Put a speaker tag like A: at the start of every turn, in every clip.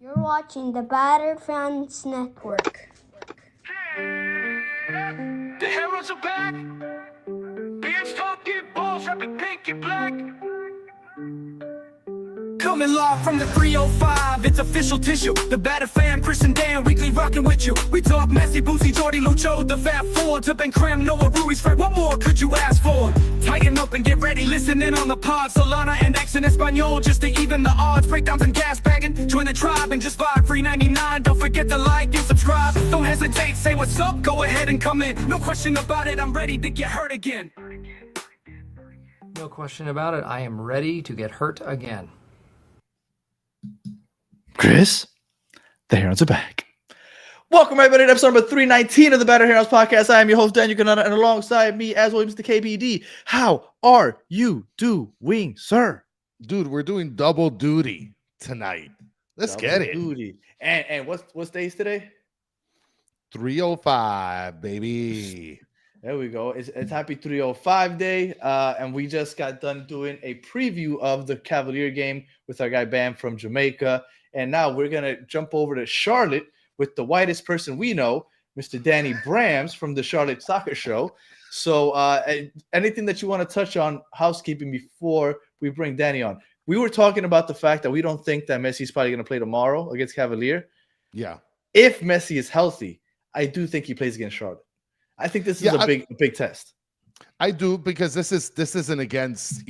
A: You're watching the Batter Fans Network.
B: The heroes are back. Beards talking balls, rapping pink and black. Coming live from the 305, it's official tissue. The Batter Fan, Chris and Dan, weekly rocking with you. We talk Messi, Boosie, Jordy, Lucho, the Fat Four, to Ben Cram, Noah, Ruiz, Fred. What more could you ask for? Tighten up and get ready, listen in on the pod. Solana and X in Espanol, just to even the odds. Breakdowns and gas bagging, join the tribe and just vibe. Free 99, don't forget to like and subscribe. Don't hesitate, say what's up, go ahead and come in. No question about it, I'm ready to get hurt again.
C: No question about it, I am ready to get hurt again.
D: Chris, the Herons are back. Welcome, everybody, to episode number 319 of the Better Herons podcast. I am your host, Daniel Canada, and alongside me, as always, Mr. KBD. How are you doing, sir?
E: Dude, we're doing double duty tonight. Let's get it.
D: Duty. And what's days today?
E: 305, baby.
D: There we go. It's Happy 305 Day, and we just got done doing a preview of the Cavalier game with our guy Bam from Jamaica. And now we're going to jump over to Charlotte with the whitest person we know, Mr. Danny Brams from the Charlotte Soccer Show. So anything that you want to touch on housekeeping before we bring Danny on? We were talking about the fact that we don't think that Messi is probably going to play tomorrow against Cavalier.
E: Yeah.
D: If Messi is healthy, I do think he plays against Charlotte. I think this is a big test.
E: I do, because this isn't against,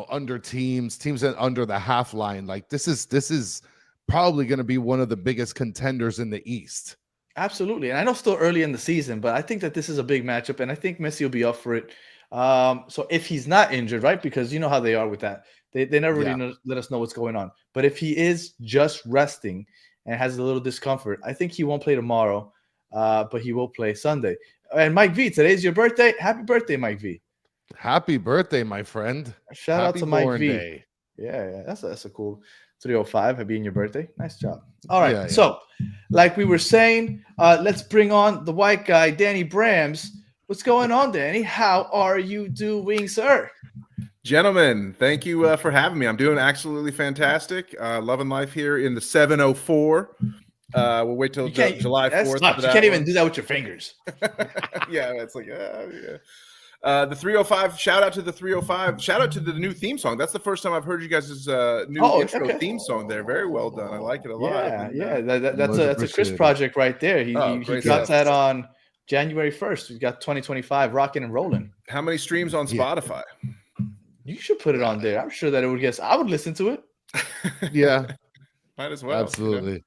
E: under teams that under the half line. Like this is probably going to be one of the biggest contenders in the East. Absolutely.
D: And I know still early in the season, but I think that this is a big matchup, and I think Messi will be up for it. So if he's not injured, right? Because you know how they are with that. They never really let us know what's going on. But if he is just resting and has a little discomfort, I think he won't play tomorrow. But he will play Sunday. And Mike V, today's your birthday. Happy birthday, Mike V.
E: Happy birthday, my friend.
D: Shout out to Mike V. Day. Yeah, that's a cool 305 being your birthday. Nice job. All right. So, like we were saying, let's bring on the white guy, Danny Brams. What's going on, Danny? How are you doing, sir?
F: Gentlemen, thank you for having me. I'm doing absolutely fantastic. Loving life here in the 704. We'll wait till July 4th.
D: You can't even do that with your fingers.
F: Yeah, it's like, yeah. The 305, shout out to the 305. Shout out to the new theme song. That's the first time I've heard you guys' new intro theme song there. Very well done. I like it a lot.
D: Yeah. That's a Chris project right there. He got that on January 1st. We got 2025 rocking and rolling.
F: How many streams on Spotify?
D: You should put it on there. I'm sure that it would get. I would listen to it.
E: Yeah.
F: Might as well.
E: Absolutely.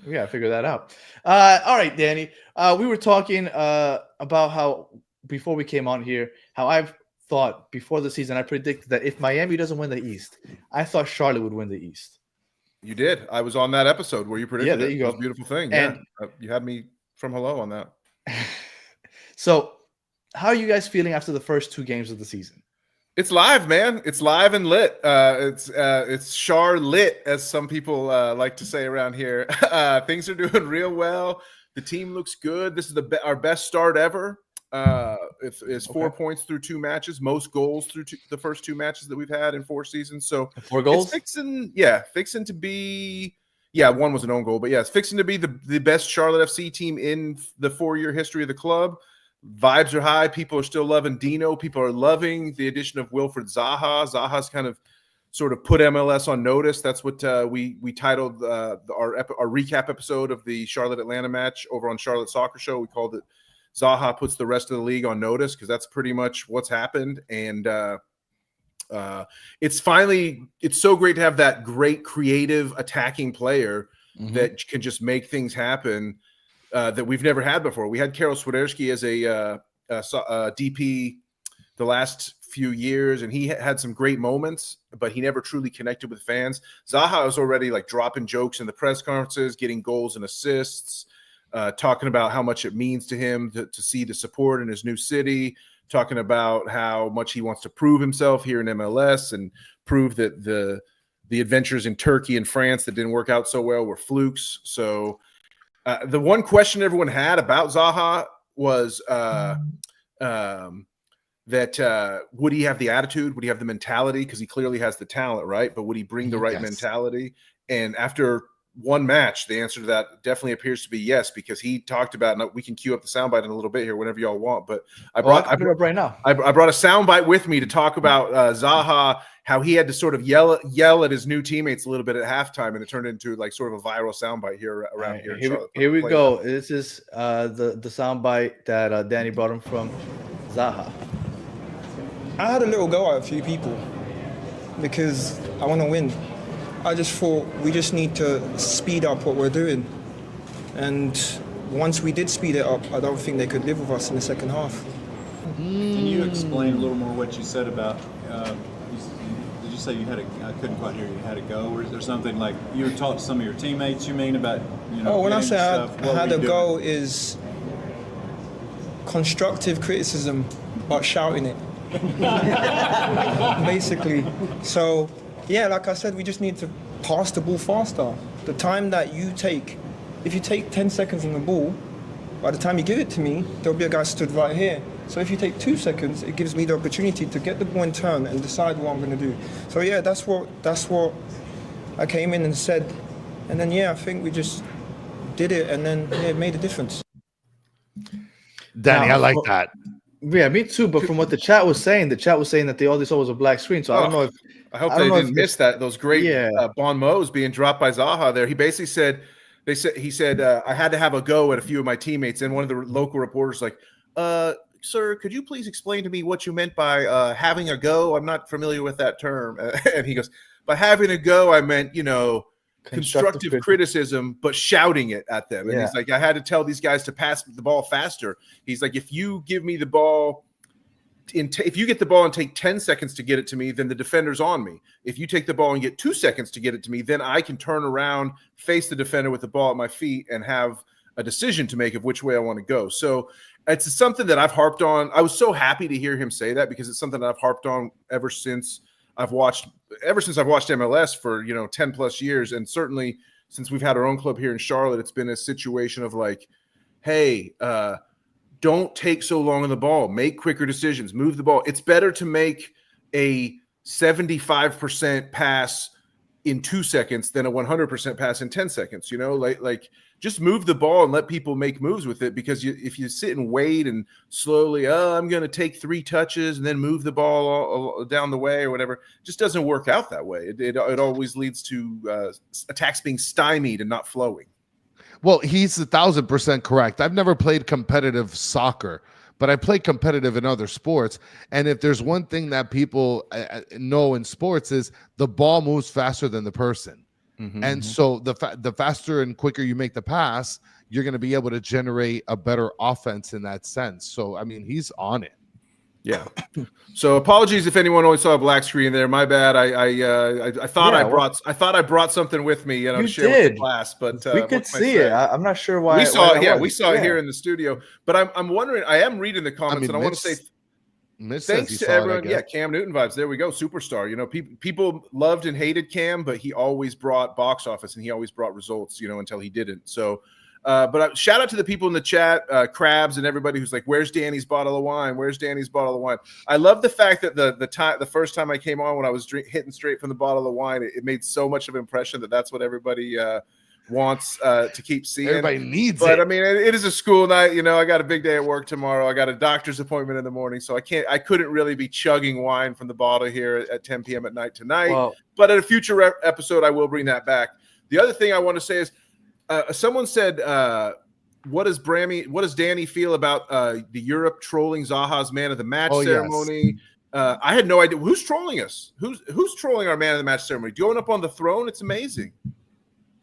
D: We gotta figure that out. All right, Danny. We were talking about how before we came on here, how I've thought before the season, I predicted that if Miami doesn't win the East, I thought Charlotte would win the East.
F: You did. I was on that episode where you predicted.
D: Yeah, there you go.
F: It was a beautiful thing.
D: And
F: you had me from hello on that.
D: So, how are you guys feeling after the first two games of the season?
F: It's live, man. It's live and lit. It's Char-lit, as some people like to say around here. Things are doing real well. The team looks good. This is our best start ever. It's 4 points through 2 matches, most goals through the first 2 matches that we've had in 4 seasons. So
D: 4 goals?
F: It's fixing to be. Yeah, one was an own goal, but yeah, it's fixing to be the best Charlotte FC team in the 4-year history of the club. Vibes are high. People are still loving Dino. People are loving the addition of Wilfried Zaha. Zaha's kind of sort of put MLS on notice. That's what we titled our recap episode of the Charlotte-Atlanta match over on Charlotte Soccer Show. We called it Zaha puts the rest of the league on notice, because that's pretty much what's happened. And it's so great to have that great creative attacking player that can just make things happen. That we've never had before. We had Karol Swiderski as a DP the last few years, and he had some great moments, but he never truly connected with fans. Zaha was already like dropping jokes in the press conferences, getting goals and assists, talking about how much it means to him to see the support in his new city, talking about how much he wants to prove himself here in MLS and prove that the adventures in Turkey and France that didn't work out so well were flukes. So the one question everyone had about Zaha was that would he have the attitude? Would he have the mentality? Because he clearly has the talent, right? But would he bring the right mentality? And after one match, the answer to that definitely appears to be yes, because he talked about, and we can cue up the soundbite in a little bit here whenever y'all want. But I brought
D: it up right now.
F: I brought a soundbite with me to talk about Zaha, how he had to sort of yell at his new teammates a little bit at halftime, and it turned into like sort of a viral soundbite here around here.
D: Here we go. This is the soundbite that Danny brought him from Zaha.
G: I had a little go at a few people because I want to win. I just thought we just need to speed up what we're doing. And once we did speed it up, I don't think they could live with us in the second half.
H: Can you explain a little more what you said about, did you say you had I couldn't quite hear you, had a go, or is there something like you were talking to some of your teammates, you mean, about,
G: when I say I had a
H: doing?
G: go is constructive criticism, but shouting it. Basically. So, yeah, like I said, we just need to pass the ball faster. The time that you take, if you take 10 seconds on the ball, by the time you give it to me, there'll be a guy stood right here. So if you take 2 seconds, it gives me the opportunity to get the ball in turn and decide what I'm going to do. So yeah, that's what I came in and said. And then, yeah, I think we just did it, and then it made a difference.
E: Danny, I like that.
D: Yeah, me too. But from what the chat was saying that they all they saw was a black screen. So I don't know if
F: I hope they didn't miss that. Those great Bon mots being dropped by Zaha there. He basically said, he said I had to have a go at a few of my teammates, and one of the local reporters like, sir, could you please explain to me what you meant by having a go? I'm not familiar with that term. And he goes, by having a go, I meant, constructive criticism, but shouting it at them. And he's like, I had to tell these guys to pass the ball faster. He's like, if you give me the ball, if you get the ball and take 10 seconds to get it to me, then the defender's on me. If you take the ball and get 2 seconds to get it to me, then I can turn around, face the defender with the ball at my feet, and have a decision to make of which way I want to go. So it's something that I've harped on. I was so happy to hear him say that, because it's something that I've harped on ever since I've watched MLS for 10 plus years. And certainly since we've had our own club here in Charlotte, it's been a situation of like, hey, don't take so long on the ball, make quicker decisions, move the ball. It's better to make a 75% pass in 2 seconds than a 100% pass in 10 seconds, like just move the ball and let people make moves with it. Because if you sit and wait and slowly, I'm going to take 3 touches and then move the ball all down the way or whatever, it just doesn't work out that way. It always leads to attacks being stymied and not flowing.
E: Well, he's 1,000% correct. I've never played competitive soccer, but I play competitive in other sports. And if there's one thing that people know in sports is the ball moves faster than the person. And so the faster and quicker you make the pass, you're going to be able to generate a better offense in that sense. So, I mean, he's on it.
F: Yeah. So apologies if anyone only saw a black screen there. My bad. I thought I brought something with me, to share with the class, but
D: we could see it. I'm not sure why
F: we saw it. Yeah, we saw it here in the studio. But I'm wondering. I am reading the comments, and I want to say thanks to everyone. Yeah, Cam Newton vibes. There we go. Superstar. People loved and hated Cam, but he always brought box office, and he always brought results. Until he didn't. So. But shout out to the people in the chat, Crabs and everybody who's like, "Where's Danny's bottle of wine? Where's Danny's bottle of wine?" I love the fact that the first time I came on, when I was hitting straight from the bottle of wine, it made so much of an impression that's what everybody wants to keep seeing.
E: Everybody needs it.
F: But I mean, it is a school night. I got a big day at work tomorrow. I got a doctor's appointment in the morning, so I couldn't really be chugging wine from the bottle here at 10 p.m. at night tonight. Well, but at a future episode, I will bring that back. The other thing I want to say is, someone said, what does Danny feel about the Europe trolling Zaha's man of the match ceremony? Yes. I had no idea. Who's trolling us? Who's trolling our man of the match ceremony? Going up on the throne? It's amazing.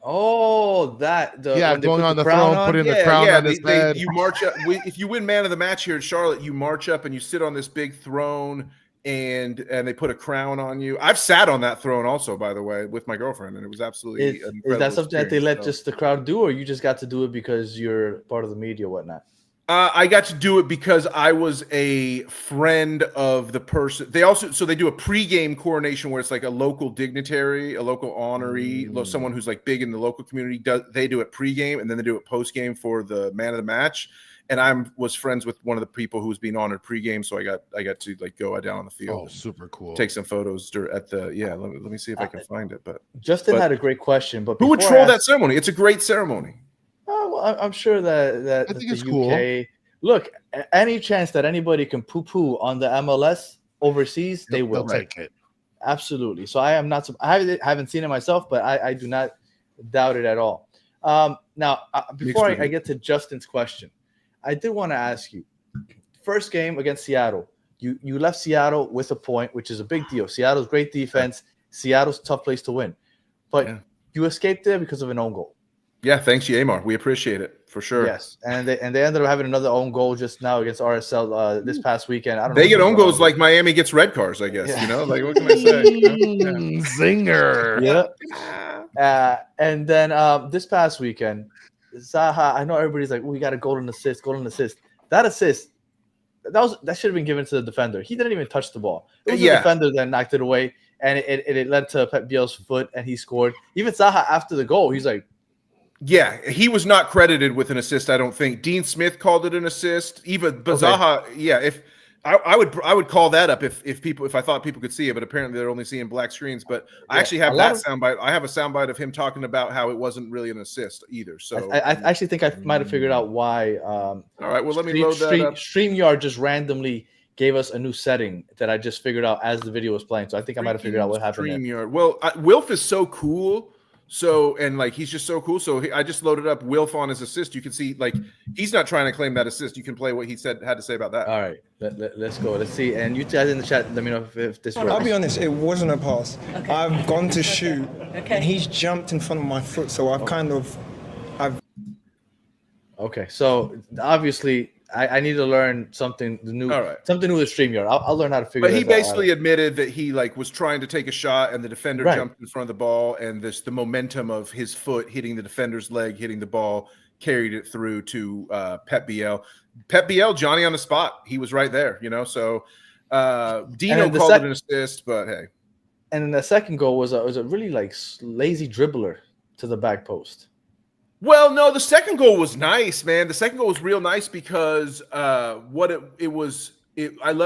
D: Oh,
E: going on the throne, putting the crown on his head.
F: You march up. If you win man of the match here in Charlotte, you march up and you sit on this big throne, and they put a crown on you. I've sat on that throne also, by the way, with my girlfriend, and it was absolutely
D: is that something that they let just the crowd do, or you just got to do it because you're part of the media or whatnot?
F: I got to do it because I was a friend of the person. They do a pregame coronation where it's like a local dignitary, a local honoree, someone who's like big in the local community. They do it pregame, and then they do it postgame for the man of the match. And I was friends with one of the people who was being honored pregame, so I got to like go down on the field.
E: Oh, super cool.
F: Take some photos at the Let me see if I can find it. But
D: Justin had a great question, but
F: who would troll that ceremony? It's a great ceremony.
D: Well, I'm sure that
E: I think
D: the
E: it's
D: UK.
E: cool.
D: Look, any chance that anybody can poo-poo on the MLS overseas, they will
E: take it.
D: Absolutely. So I am not. I haven't seen it myself, but I do not doubt it at all. Now, before I get to Justin's question, I did want to ask you. First game against Seattle, you left Seattle with a point, which is a big deal. Seattle's great defense. Seattle's a tough place to win, but you escaped there because of an own goal.
F: Yeah, thanks, Yamar. We appreciate it for sure.
D: Yes, and they ended up having another own goal just now against RSL this past weekend. I don't know.
F: They get own goals like Miami gets red cards, I guess. You know, like what can I say?
E: Zinger.
D: Yeah. And then this past weekend, Zaha. I know everybody's like, we got a golden assist. That assist, that should have been given to the defender. He didn't even touch the ball. It was the defender that knocked it away, and it led to Pep Biel's foot, and he scored. Even Zaha after the goal, he's like.
F: Yeah, he was not credited with an assist, I don't think. Dean Smith called it an assist. Zaha, if I would call that up if I thought people could see it, but apparently they're only seeing black screens. But I actually have that soundbite. I have a soundbite of him talking about how it wasn't really an assist either. So
D: I actually think I might have figured out why.
F: All right, well let me load that up.
D: StreamYard just randomly gave us a new setting that I just figured out as the video was playing. So I think I might have figured out what happened.
F: StreamYard. Well, Wilf is so cool. So, and like, he's just so cool. So I just loaded up Wilf on his assist. You can see, like, he's not trying to claim that assist. You can play what he had to say about that.
D: All right, let's go. Let's see. And you guys in the chat, let me know if this works.
G: I'll be honest, it wasn't a pass. Okay. I've gone to shoot, and he's jumped in front of my foot. So I've
D: Okay, so obviously I need to learn something new.
F: All right.
D: Something new with StreamYard. I'll learn how to figure.
F: But he basically admitted that he was trying to take a shot, and the defender jumped in front of the ball, and the momentum of his foot hitting the defender's leg, hitting the ball, carried it through to Pep Biel. Pep Biel, Johnny on the spot. He was right there, you know. So Dino called it an assist, but hey.
D: And then the second goal was a really lazy dribbler to the back post.
F: Well, no, the second goal was nice, man. The second goal was real nice because I love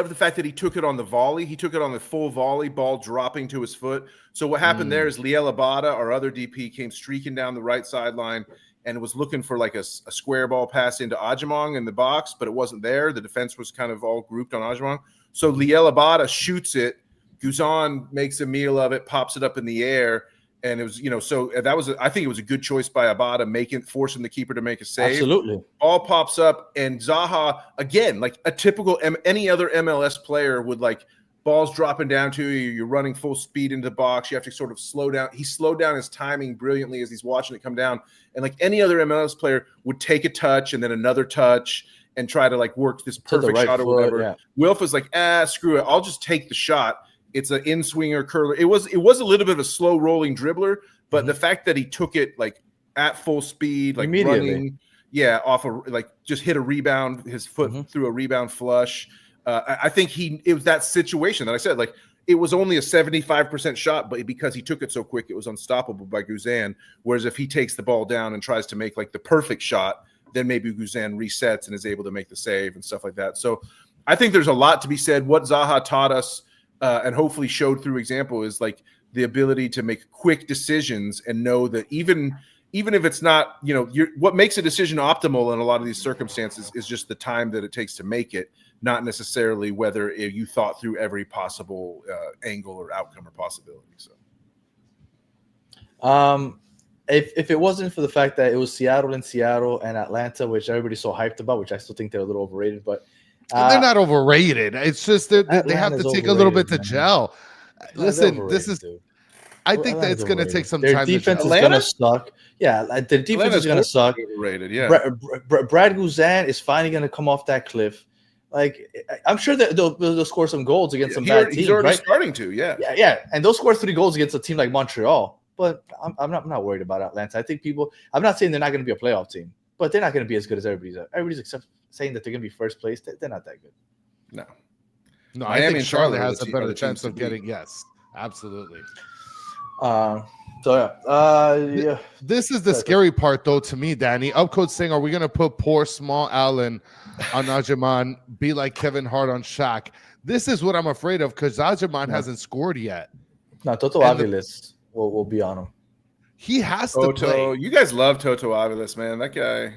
F: the fact that he took it on the volley. He took it on the full volley, ball dropping to his foot. So what happened there is Liel Abada, our other DP, came streaking down the right sideline and was looking for like a square ball pass into Ajamong in the box, but it wasn't there. The defense was kind of all grouped on Ajamong. So Liel Abada shoots it. Guzan makes a meal of it, pops it up in the air. And it was, so that was, I think it was a good choice by Abada, forcing the keeper to make a save.
D: Absolutely.
F: Ball pops up, and Zaha, again, like a typical any other MLS player would, like, balls dropping down to you, you're running full speed into the box, you have to sort of slow down. He slowed down his timing brilliantly as he's watching it come down. And like any other MLS player would take a touch and then another touch and try to like work this perfect shot or whatever. Yeah. Wilf was like, screw it, I'll just take the shot. It's an in-swinger curler. It was a little bit of a slow rolling dribbler, but the fact that he took it like at full speed, like running, off of like just hit a rebound, his foot through a rebound flush. I think it was that situation that I said, like, it was only a 75% shot, but because he took it so quick, it was unstoppable by Guzan. Whereas if he takes the ball down and tries to make like the perfect shot, then maybe Guzan resets and is able to make the save and stuff like that. So I think there's a lot to be said. What Zaha taught us and hopefully showed through example is like the ability to make quick decisions and know that even if it's not, what makes a decision optimal in a lot of these circumstances is just the time that it takes to make it, not necessarily whether you thought through every possible angle or outcome or possibility. So,
D: if it wasn't for the fact that it was Seattle and Atlanta, which everybody's so hyped about, which I still think they're a little overrated, but
E: they're not overrated. It's just that they have to take a little bit to gel. Listen, this is. Dude. I think that it's going to take some time.
D: Their defense is going to suck. Yeah, the defense is going to suck.
F: Overrated, yeah.
D: Brad Guzan is finally going to come off that cliff. Like, I'm sure that they'll score some goals against some bad teams.
F: He's already starting to,
D: yeah. And they'll score 3 goals against a team like Montreal. But I'm not worried about Atlanta. I think I'm not saying they're not going to be a playoff team, but they're not going to be as good as everybody's saying that they're going to be first place. They're not that good.
F: No.
E: No,
F: Miami
E: I think
F: and
E: Charlotte
F: Charlotte
E: has a
F: are
E: better
F: the
E: chance
F: teams
E: of
F: to beat.
E: getting yes, absolutely.
D: Yeah.
E: This is the scary part, though, to me, Danny. Upcode saying, are we going to put poor small Allen on Ajaman, be like Kevin Hart on Shaq? This is what I'm afraid of because Ajaman hasn't scored yet.
D: No, Toto Aviles will be on him.
E: He has
F: Toto,
E: to play.
F: you guys love Toto Aviles, man. That guy.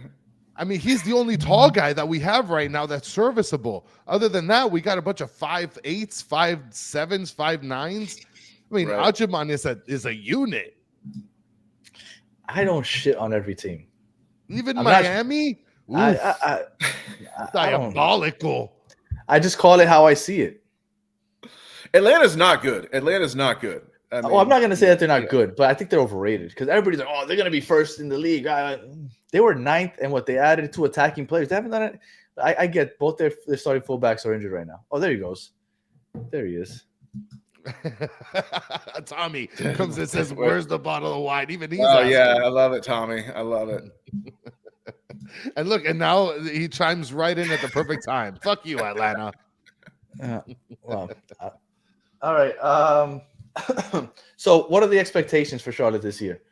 E: I mean, he's the only tall guy that we have right now that's serviceable. Other than that, we got a bunch of 5'8s, 5'7s, 5'9s. I mean,
F: Right.
E: Ajaman is a unit.
D: I don't shit on every team.
E: Even
D: I'm
E: Miami?
D: I
E: Diabolical.
D: I just call it how I see it.
F: Atlanta's not good. I mean,
D: I'm not going to say that they're not good, but I think they're overrated because everybody's like, oh, they're going to be first in the league. They were ninth, and what they added 2 attacking players. They haven't done it. I get both their starting fullbacks are injured right now. Oh, there he goes. There he is.
E: Tommy comes and says, where's the bottle of wine? Even he's
F: Oh,
E: asking.
F: yeah. I love it, Tommy. I love it.
E: And look, and now he chimes right in at the perfect time. Fuck you, Atlanta.
D: Well, all right. So what are the expectations for Charlotte this year?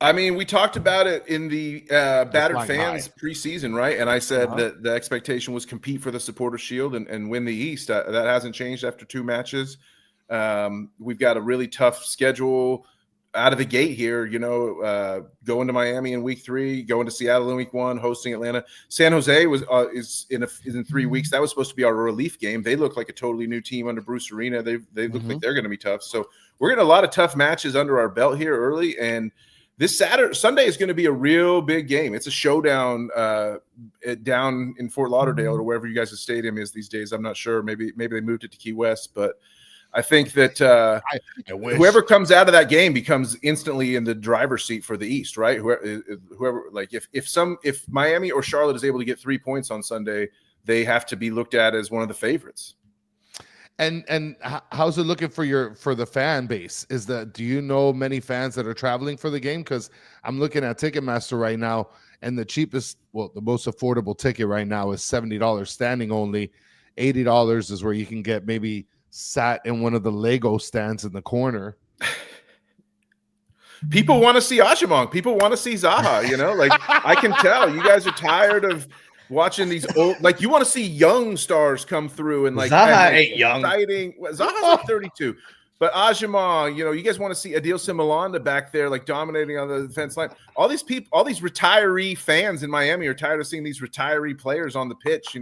F: I mean, we talked about it in the Battered
E: flying
F: Fans
E: high.
F: preseason, right? And I said that the expectation was compete for the Supporters' Shield and win the East. That hasn't changed after 2 matches. We've got a really tough schedule out of the gate here, going to Miami in week 3, going to Seattle in week 1, hosting Atlanta. San Jose is in 3 weeks. That was supposed to be our relief game. They look like a totally new team under Bruce Arena. They look like they're going to be tough. So we're getting a lot of tough matches under our belt here early, and this Sunday is going to be a real big game. It's a showdown down in Fort Lauderdale or wherever you guys' stadium is these days. I'm not sure. Maybe they moved it to Key West, but I think that whoever comes out of that game becomes instantly in the driver's seat for the East, right? Whoever like if Miami or Charlotte is able to get 3 points on Sunday, they have to be looked at as one of the favorites.
E: And how's it looking for the fan base? Do you know many fans that are traveling for the game? Because I'm looking at Ticketmaster right now, and the most affordable ticket right now is $70 standing only. $80 is where you can get maybe sat in one of the Lego stands in the corner.
F: People want to see Ajaman. People want to see Zaha. I can tell you guys are tired of watching these old, you want to see young stars come through and
D: Zaha ain't young.
F: Exciting. Zaha's like 32, but Ajaman, you guys want to see Adil Similanda back there, dominating on the defense line. All these people, all these retiree fans in Miami are tired of seeing these retiree players on the pitch.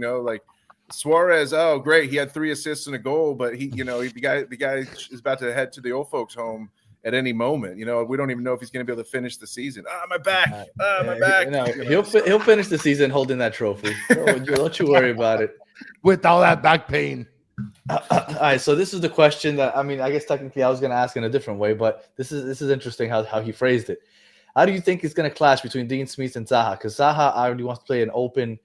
F: Suarez. Oh, great, he had 3 assists and a goal, but the guy is about to head to the old folks' home at any moment. We don't even know if he's going to be able to finish the season. My back. My back.
D: He'll finish the season holding that trophy. Don't you worry about it.
E: With all that back pain.
D: All right, so this is the question that I guess technically I was going to ask in a different way, but this is interesting how he phrased it. How do you think it's going to clash between Dean Smith and Zaha? Because Zaha already wants to play an open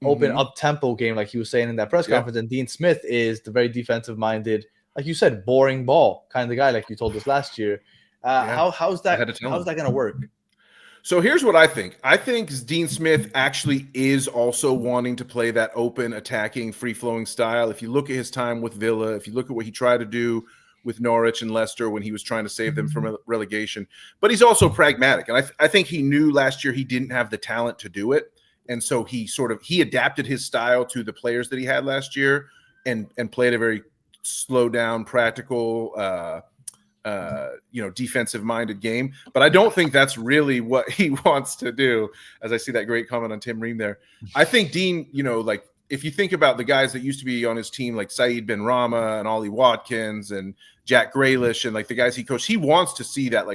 D: up-tempo game, like he was saying in that press conference, and Dean Smith is the very defensive-minded, like you said, boring ball kind of guy, like you told us last year. How's that going to work?
F: So here's what I think. I think Dean Smith actually is also wanting to play that open, attacking, free-flowing style. If you look at his time with Villa, if you look at what he tried to do with Norwich and Leicester when he was trying to save them from relegation, but he's also pragmatic. And I think he knew last year he didn't have the talent to do it. And so he adapted his style to the players that he had last year and played a very slow down, practical, defensive-minded game. But I don't think that's really what he wants to do, as I see that great comment on Tim Ream there. I think Dean, if you think about the guys that used to be on his team, like Saeed Ben Rama and Ollie Watkins and Jack Grealish and the guys he coached, he wants to see that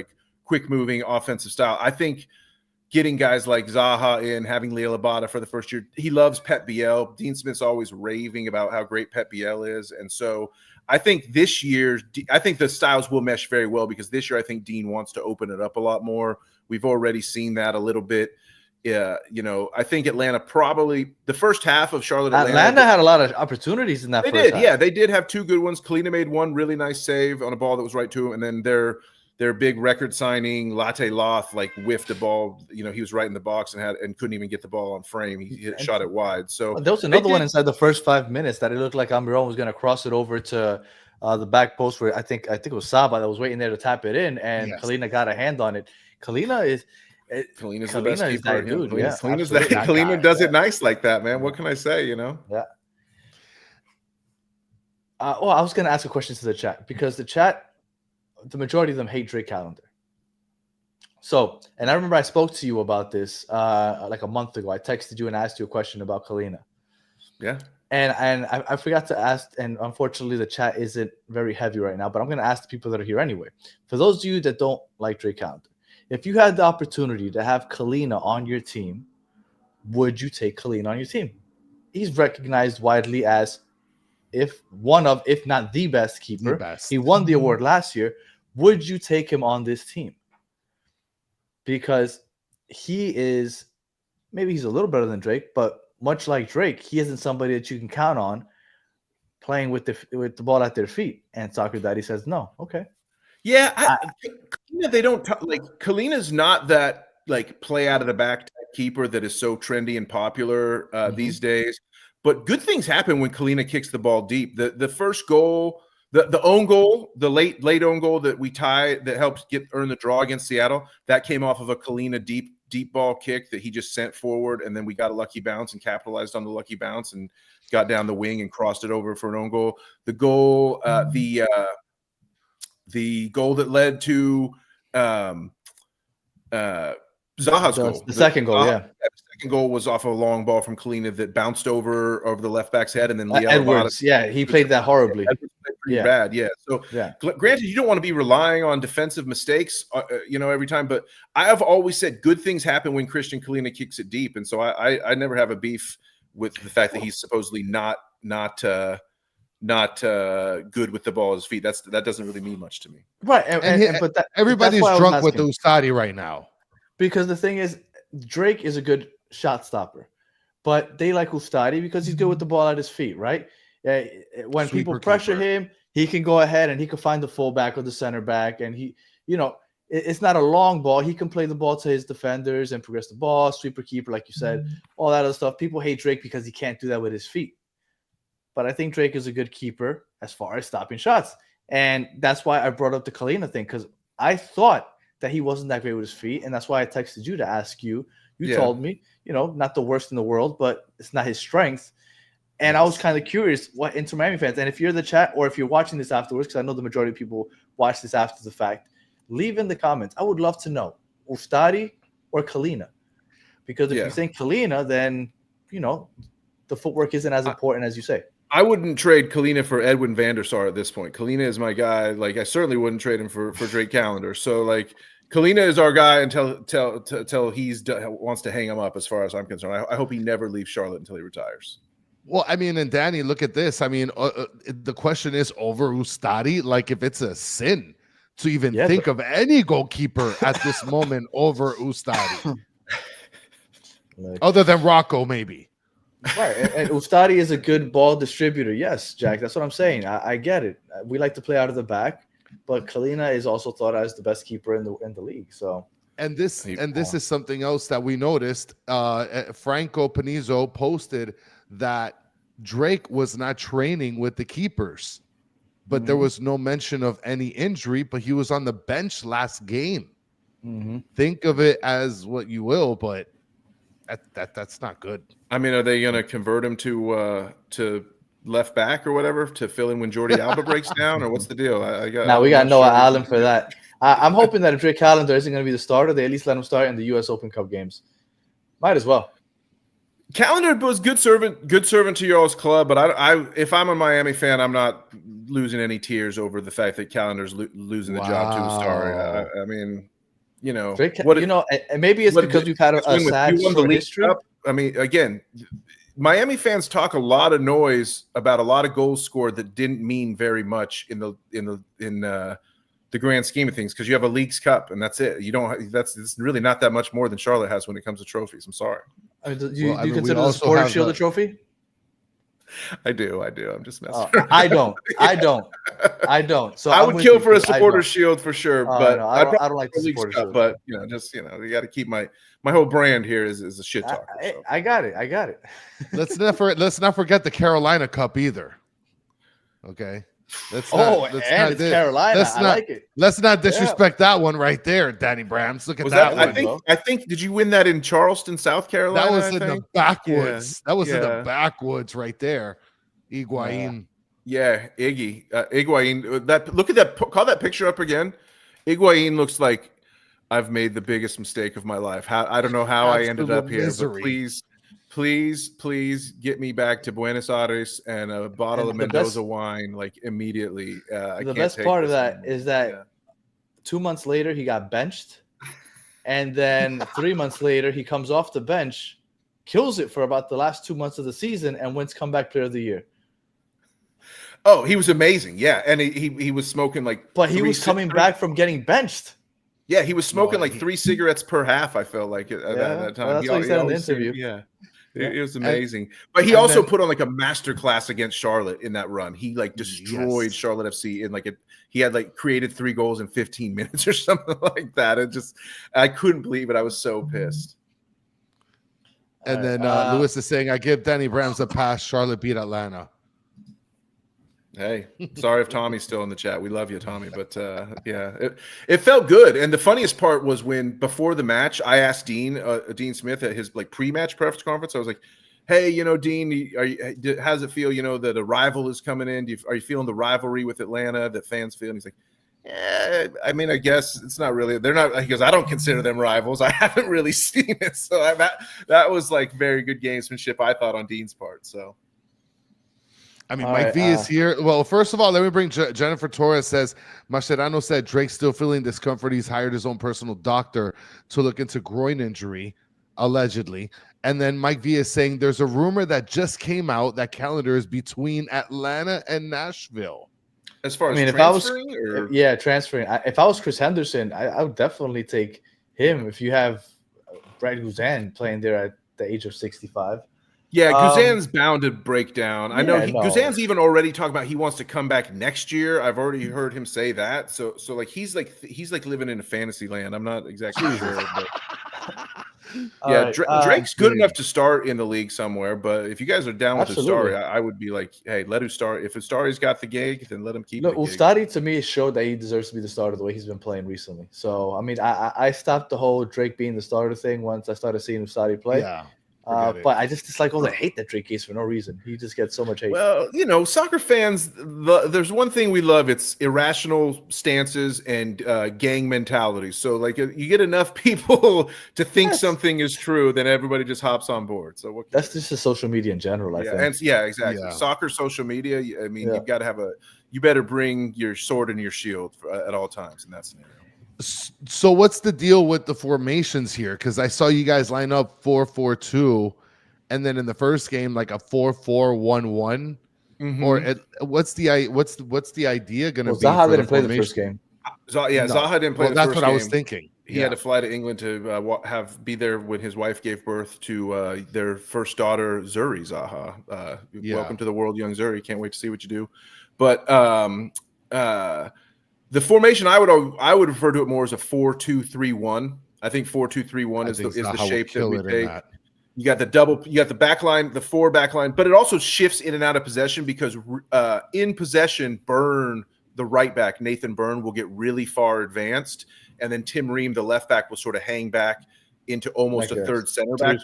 F: quick-moving offensive style. I think getting guys like Zaha in, having Leo Labata for the first year. He loves Pep Biel. Dean Smith's always raving about how great Pep Biel is. And so I think this year, I think the styles will mesh very well because this year I think Dean wants to open it up a lot more. We've already seen that a little bit. I think Atlanta probably the first half of Atlanta
D: had a lot of opportunities in that.
F: They did, yeah, they did have 2 good ones. Kalina made one really nice save on a ball that was right to him, and then their their big record signing Latte Loth like whiffed a ball. You know, he was right in the box and couldn't even get the ball on frame. He shot it wide. So
D: there was another one inside the first 5 minutes that it looked like Almiron was going to cross it over to the back post where I think it was Saba that was waiting there to tap it in, and Kalina got a hand on it. Kalina's
F: the best keeper.
D: That dude.
F: Kalina does it nice like that, man. What can I say? You know.
D: Yeah. I was going to ask a question to the chat because the majority of them hate Drake Callender. So, and I remember I spoke to you about this like a month ago. I texted you and asked you a question about Kalina.
F: Yeah.
D: And I forgot to ask, and unfortunately the chat isn't very heavy right now, but I'm going to ask the people that are here anyway. For those of you that don't like Drake Callender, if you had the opportunity to have Kalina on your team, would you take Kalina on your team? He's recognized widely as if not the best keeper. He won the award last year. Would you take him on this team? Because he's a little better than Drake, but much like Drake, he isn't somebody that you can count on playing with the ball at their feet. And Soccer Daddy says no. Okay.
F: Yeah, they don't like Kalina's not that like play out of the back type keeper that is so trendy and popular these days. But good things happen when Kalina kicks the ball deep. The first goal, the own goal, the late own goal that we tie that helps earn the draw against Seattle, that came off of a Kalina deep ball kick that he just sent forward, and then we got a lucky bounce and capitalized on the lucky bounce and got down the wing and crossed it over for an own goal. The goal, the goal that led to Zaha's goal.
D: The second goal, yeah.
F: The second goal was off a long ball from Kalina that bounced over the left back's head, and then
D: Edwards. He played that horribly.
F: Pretty bad, yeah. So, granted, you don't want to be relying on defensive mistakes, every time. But I have always said good things happen when Christian Kalina kicks it deep, and so I never have a beef with the fact that he's supposedly not good with the ball at his feet. That doesn't really mean much to me,
D: right?
E: Everybody's drunk with Ustadi right now
D: because the thing is, Drake is a good shot stopper, but they like Ustadi because he's good with the ball at his feet, right? When people pressure him, he can go ahead and he can find the fullback or the center back, and it's not a long ball. He can play the ball to his defenders and progress the ball, sweeper keeper, like you said, all that other stuff. People hate Drake because he can't do that with his feet. But I think Drake is a good keeper as far as stopping shots. And that's why I brought up the Kalina thing, because I thought that he wasn't that great with his feet. And that's why I texted you to ask you. You told me, not the worst in the world, but it's not his strength. And I was kind of curious what Inter Miami fans, and if you're in the chat or if you're watching this afterwards, because I know the majority of people watch this after the fact, leave in the comments. I would love to know, Ustadi or Kalina? Because if you think Kalina, then, the footwork isn't as important as you say.
F: I wouldn't trade Kalina for Edwin van der Sar at this point. Kalina is my guy. Like, I certainly wouldn't trade him for Drake Callender. So, like, Kalina is our guy until he wants to hang him up, as far as I'm concerned. I hope he never leaves Charlotte until he retires.
E: Well, I mean, and Danny, look at this. I mean, the question is over Ustadi. Like, if it's a sin to even think of any goalkeeper at this moment over Ustadi, other than Rocco, maybe.
D: Right, and Ustadi is a good ball distributor. Yes, Jack, that's what I'm saying. I get it. We like to play out of the back, but Kalina is also thought as the best keeper in the league. So, and this is something else that we noticed. Franco Panizo posted that Drake was not training with the keepers, but there was no mention of any injury, but he was on the bench last game. Think of it as what you will, but that's not good.
F: I mean, are they going to convert him to left back or whatever to fill in when Jordi Alba breaks down, or what's the deal?
D: We got Noah Allen for that. I'm hoping that if Drake Callender isn't going to be the starter, they at least let him start in the U.S. Open Cup games. Might as well.
F: Callender was good servant to y'all's club, but if I'm a Miami fan, I'm not losing any tears over the fact that Callender's losing the job to a star. I mean,
D: Drake, and maybe it's because we've had a sad history.
F: I mean, again, Miami fans talk a lot of noise about a lot of goals scored that didn't mean very much in the grand scheme of things, because you have a Leagues Cup and that's it. It's really not that much more than Charlotte has when it comes to trophies. I'm sorry.
D: Do you consider the Supporters Shield a trophy?
F: I do. I'm just messing.
D: Oh, I don't. So
F: I
D: I'm
F: would
D: with
F: kill
D: you,
F: for a
D: because I
F: supporter
D: don't.
F: shield for sure,
D: Oh,
F: but
D: no,
F: I'd
D: I don't like the
F: league
D: supporter
F: stuff.
D: shield.
F: But you got to keep my whole brand here is a shit talker. So.
D: I got it.
E: Let's not forget the Carolina Cup either. Okay. It's
D: Carolina. I like it.
E: Let's not disrespect that one right there, Danny Brams. Look at
F: Was
E: that
F: that?
E: one.
F: I think. Did you win that in Charleston, South Carolina?
E: That was in the backwoods.
F: Yeah.
E: That was in the backwoods right there. Higuain.
F: Yeah, Iggy. Higuain. Look at that. Call that picture up again. Higuain looks like I've made the biggest mistake of my life. I don't know how I ended up here, but please get me back to Buenos Aires and a bottle of Mendoza wine, like immediately.
D: The best part of that is that 2 months later he got benched, and then 3 months later he comes off the bench, kills it for about the last 2 months of the season, and wins comeback player of the year.
F: Oh, he was amazing. Yeah, and he was smoking like.
D: But he was coming back from getting benched.
F: Yeah, he was smoking like 3 cigarettes per half. I felt like at that time.
D: Well, that's what he said in the interview.
F: It was amazing. But he also put on like a master class against Charlotte in that run. He like destroyed Charlotte FC in he had like created 3 goals in 15 minutes or something like that. I couldn't believe it. I was so pissed.
E: And then Lewis is saying, I give Danny Brams a pass. Charlotte beat Atlanta.
F: Hey, sorry if Tommy's still in the chat. We love you, Tommy. But it felt good. And the funniest part was when before the match, I asked Dean Smith at his like pre-match press conference. I was like, "Hey, Dean, how does it feel? That a rival is coming in. Are you feeling the rivalry with Atlanta that fans feel?" And he's like, "Yeah, I mean, I guess it's not really. They're not." He goes, "I don't consider them rivals. I haven't really seen it." So that was like very good gamesmanship, I thought, on Dean's part. So.
E: I mean, Mike V is here. Well, first of all, let me bring Jennifer Torres says, Mascherano said Drake's still feeling discomfort. He's hired his own personal doctor to look into groin injury, allegedly. And then Mike V is saying there's a rumor that just came out that calendar is between Atlanta and Nashville.
F: As far as
D: transferring? If I was Chris Henderson, I would definitely take him if you have Brad Guzan playing there at the age of 65.
F: Yeah, Guzan's bound to break down. I know Guzan's even already talking about he wants to come back next year. I've already heard him say that. So like he's like living in a fantasy land. I'm not exactly sure, but Drake's good enough to start in the league somewhere. But if you guys are down with Ustari, I would be like, hey, let Ustari. If Ustari's got the gig, then let him keep.
D: Look, Ustari to me showed that he deserves to be the starter the way he's been playing recently. So I mean, I stopped the whole Drake being the starter thing once I started seeing Ustari play.
E: Yeah.
D: But I just dislike all the hate that Drake gets for no reason. He just gets so much hate.
F: Well, soccer fans, there's one thing we love. It's irrational stances and gang mentality. So, like, you get enough people to think something is true, then everybody just hops on board. So that's
D: just the social media in general, I think.
F: And exactly. Yeah. Soccer, social media, I mean, you've got to you better bring your sword and your shield at all times in that scenario.
E: So what's the deal with the formations here? Because I saw you guys line up 4-4-2, and then in the first game like a 4-4-1-1. Or what's the idea going to be?
D: Zaha didn't play the first game.
F: Zaha didn't play.
E: That's what I was thinking.
F: He had to fly to England to be there when his wife gave birth to their first daughter, Zuri Zaha. Welcome to the world, young Zuri. Can't wait to see what you do. But the formation I would refer to it more as a 4-2-3-1. I think 4-2-3-1 is the shape that we take. You got the back line, the 4 back line, but it also shifts in and out of possession because in possession, the right back, Nathan Byrne, will get really far advanced, and then Tim Ream, the left back, will sort of hang back into almost a third center back.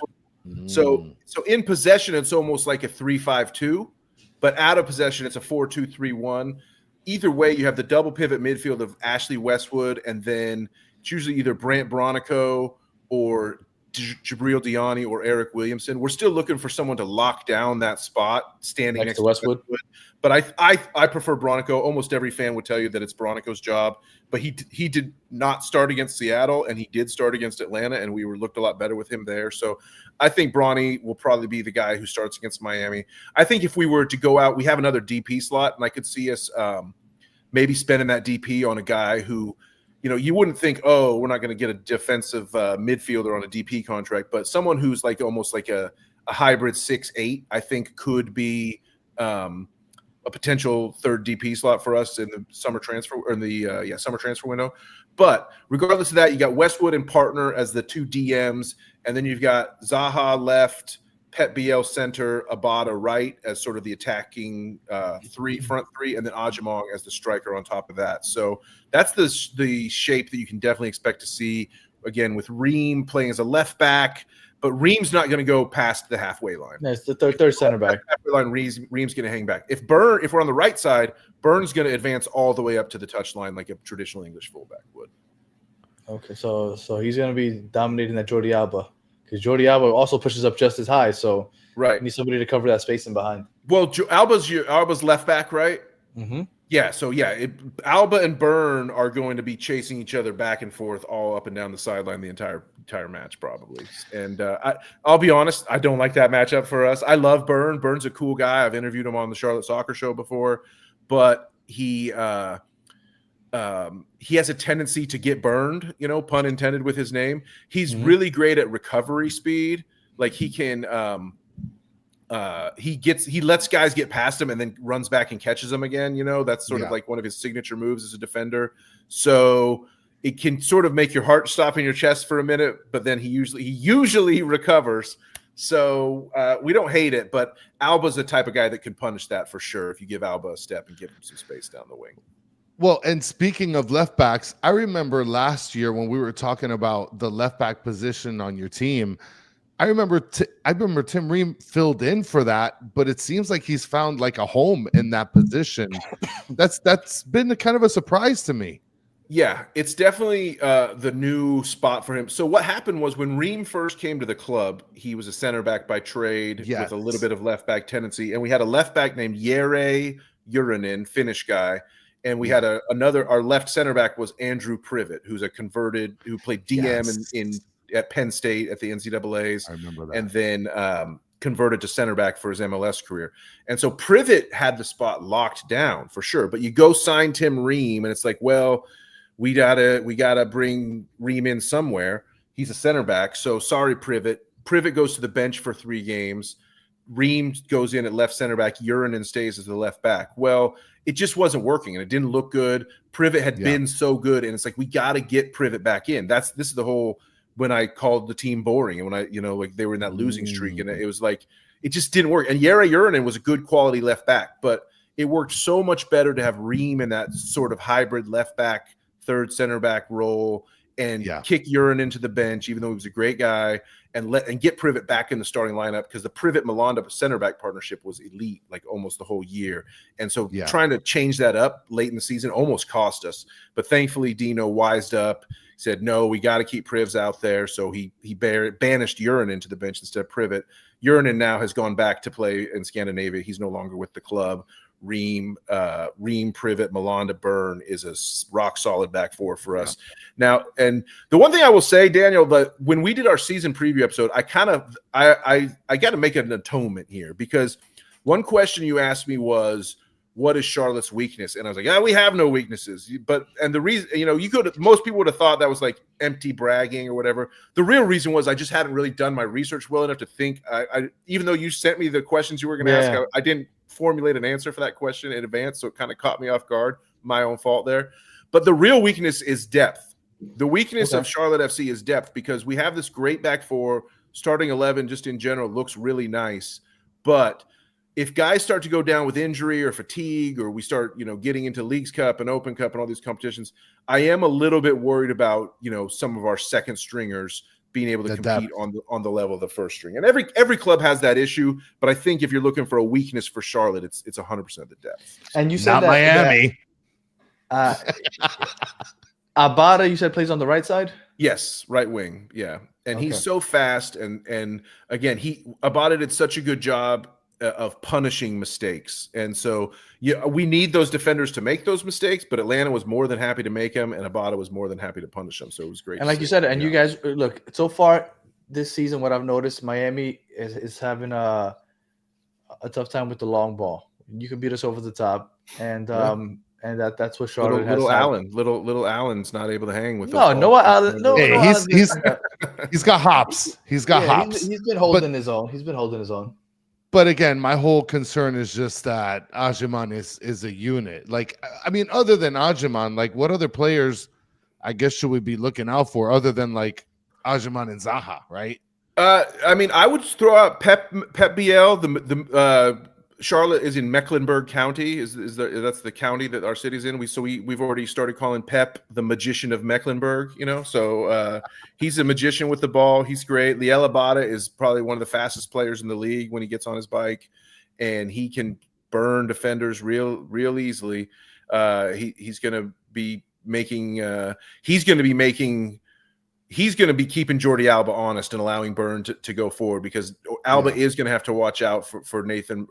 F: So in possession, it's almost like a 3-5-2, but out of possession, it's a 4-2-3-1. Either way, you have the double pivot midfield of Ashley Westwood, and then it's usually either Brant Bronico or Jabril Diani or Eric Williamson. We're still looking for someone to lock down that spot standing next to Westwood. But I prefer Bronico. Almost every fan would tell you that it's Bronico's job. But he did not start against Seattle, and he did start against Atlanta, and we looked a lot better with him there. So I think Bronny will probably be the guy who starts against Miami. I think if we were to go out, we have another DP slot, and I could see us maybe spending that DP on a guy who, you wouldn't think, oh, we're not going to get a defensive midfielder on a DP contract, but someone who's like almost like a hybrid 6-8, I think could be a potential third DP slot for us in the summer transfer or in the summer transfer window. But regardless of that, you got Westwood and Partner as the 2 DMs, and then you've got Zaha left, Pet BL center, Abada right as sort of the attacking front three, and then Ajamong as the striker on top of that. So that's the shape that you can definitely expect to see, again, with Ream playing as a left back, but Ream's not going to go past the halfway line.
D: No, it's the third center back.
F: Halfway line, Ream's going to hang back. If we're on the right side, Byrne's going to advance all the way up to the touchline like a traditional English fullback would.
D: Okay, so he's going to be dominating that Jordi Alba, because Jordi Alba also pushes up just as high. So
F: right,
D: you need somebody to cover that space in behind.
F: Well, Alba's left back, right?
D: Mm-hmm.
F: Yeah, so Alba and Byrne are going to be chasing each other back and forth all up and down the sideline the entire match probably. And I'll be honest, I don't like that matchup for us. I love Byrne. Byrne's a cool guy. I've interviewed him on the Charlotte Soccer Show before, but he has a tendency to get burned, pun intended with his name. He's really great at recovery speed. Like he can he lets guys get past him and then runs back and catches them again. That's sort of like one of his signature moves as a defender. So it can sort of make your heart stop in your chest for a minute, but then he usually recovers. So we don't hate it, but Alba's the type of guy that can punish that for sure if you give Alba a step and give him some space down the wing.
E: Well, and speaking of left backs, I remember last year when we were talking about the left back position on your team, I remember Tim Ream filled in for that, but it seems like he's found like a home in that position. That's been kind of a surprise to me.
F: Yeah, it's definitely the new spot for him. So what happened was when Ream first came to the club, he was a center back by trade with a little bit of left back tendency. And we had a left back named Jere Uranen, Finnish guy. And we had our left center back was Andrew Privet, who played DM at Penn State at the NCAAs. I remember that. And then converted to center back for his MLS career. And so Privet had the spot locked down for sure. But you go sign Tim Ream, and it's like, well, we gotta bring Ream in somewhere. He's a center back. So sorry, Privet. Privet goes to the bench for 3 games. Ream goes in at left center back. Uranen stays as the left back. Well, it just wasn't working, and it didn't look good. Privet had been so good, and it's like we got to get Privet back in. This is the whole when I called the team boring, and when I like they were in that losing streak, and it was like it just didn't work. And Jere Uranen was a good quality left back, but it worked so much better to have Ream in that sort of hybrid left back, third center back role, and kick Uranen to the bench, even though he was a great guy, and get Privet back in the starting lineup, because the Privet-Malanda center back partnership was elite like almost the whole year. And so trying to change that up late in the season almost cost us. But thankfully Dino wised up, said, no, we got to keep Privs out there. So he banished Uranen to the bench instead of Privet. Uranen now has gone back to play in Scandinavia. He's no longer with the club. Ream, Privet, Malanda, Byrne is a rock solid back four for us now. And the one thing I will say, Daniel, that when we did our season preview episode, I got to make an atonement here, because one question you asked me was, what is Charlotte's weakness? And I was like, we have no weaknesses. And the reason, most people would have thought that was like empty bragging or whatever. The real reason was I just hadn't really done my research well enough to think. I even though you sent me the questions you were going to ask, I didn't formulate an answer for that question in advance, so it kind of caught me off guard. My own fault there. But the real weakness is depth. The weakness of Charlotte FC is depth, because we have this great back four. Starting 11 just in general looks really nice, but if guys start to go down with injury or fatigue, or we start getting into Leagues Cup and Open Cup and all these competitions, I am a little bit worried about some of our second stringers being able to compete on the level of the first string. And every club has that issue, but I think if you're looking for a weakness for Charlotte, it's 100% the depth.
D: And you said
E: not Miami.
D: Abada, you said, plays on the right side?
F: Yes, right wing. Yeah. And he's so fast, and again, Abada did such a good job of punishing mistakes. And so we need those defenders to make those mistakes, but Atlanta was more than happy to make them, and Abada was more than happy to punish them. So it was great.
D: And like you said, and you guys, look, so far this season, what I've noticed, Miami is having a tough time with the long ball. You can beat us over the top, and that's what Charlotte has.
F: Little Allen's not able to hang with.
D: Noah Allen. No,
E: hey, he's got hops. He's got hops.
D: He's been holding his own.
E: But again, my whole concern is just that Ajiman is a unit. Like, I mean, other than Ajiman, like what other players, I guess, should we be looking out for other than like Ajiman and Zaha, right?
F: I mean, I would throw out Pep BL. Charlotte is in Mecklenburg County. That's the county that our city's in. We've already started calling Pep the magician of Mecklenburg. So he's a magician with the ball. He's great. Liel Abada is probably one of the fastest players in the league when he gets on his bike, and he can burn defenders real easily. He's going to be making. He's going to be keeping Jordi Alba honest and allowing Burn to go forward, because Alba is going to have to watch out for Liel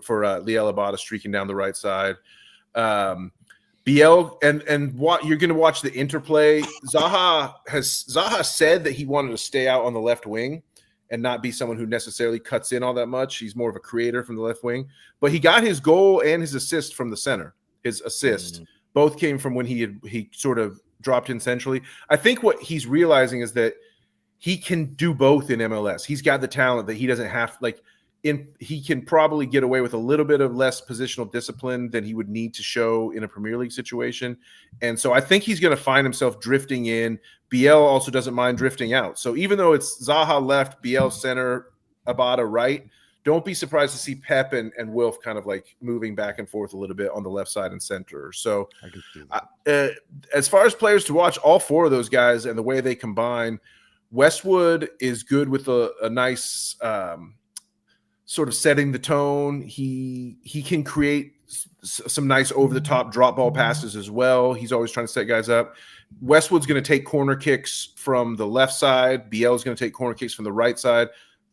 F: Abada streaking down the right side. BL and what you're going to watch the interplay. Zaha said that he wanted to stay out on the left wing and not be someone who necessarily cuts in all that much. He's more of a creator from the left wing, but he got his goal and his assist from the center. His assist both came from when he sort of dropped in centrally. I think what he's realizing is that he can do both in MLS. He's got the talent that he doesn't have. He can probably get away with a little bit of less positional discipline than he would need to show in a Premier League situation. And so I think he's going to find himself drifting in. BL also doesn't mind drifting out. So even though it's Zaha left, BL center, Abada right, don't be surprised to see Pep and Wilf kind of like moving back and forth a little bit on the left side and center. So as far as players to watch, all four of those guys and the way they combine, Westwood is good with a nice sort of setting the tone. He can create some nice over-the-top drop ball passes as well. He's always trying to set guys up. Westwood's going to take corner kicks from the left side. BL is going to take corner kicks from the right side.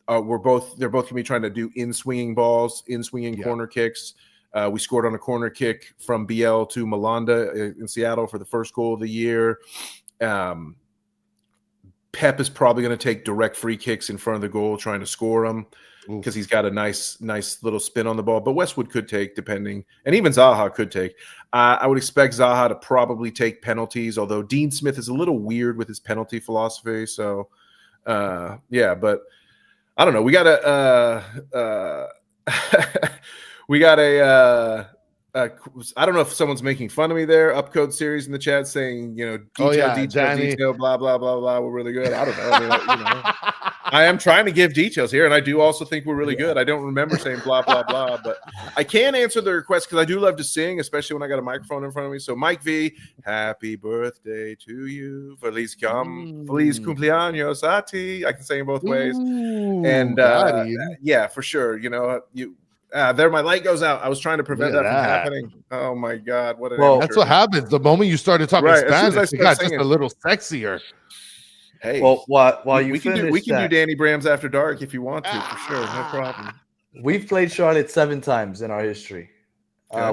F: They're both going to be trying to do in-swinging balls, corner kicks. We scored on a corner kick from BL to Malanda in Seattle for the first goal of the year. Pep is probably going to take direct free kicks in front of the goal, trying to score them because he's got a nice little spin on the ball. But Westwood could take, depending, and even Zaha could take. I would expect Zaha to probably take penalties, although Dean Smith is a little weird with his penalty philosophy. So, but I don't know. We got I don't know if someone's making fun of me there. Upcode series in the chat saying, detail, blah, blah, blah, blah. We're really good. I don't know. I am trying to give details here, and I do also think we're really good. I don't remember saying blah, blah, blah, but I can answer the request because I do love to sing, especially when I got a microphone in front of me. So Mike V, happy birthday to you. Feliz cumpleaños a ti. I can say in both ways. And yeah, for sure. There, my light goes out. I was trying to prevent that from happening. Oh my God!
E: That's what happens the moment you started talking Spanish. It got just a little sexier.
D: Hey, well, while you
F: we can do Danny Brams after dark if you want to, for sure, no problem.
D: We've played Charlotte 7 times in our history.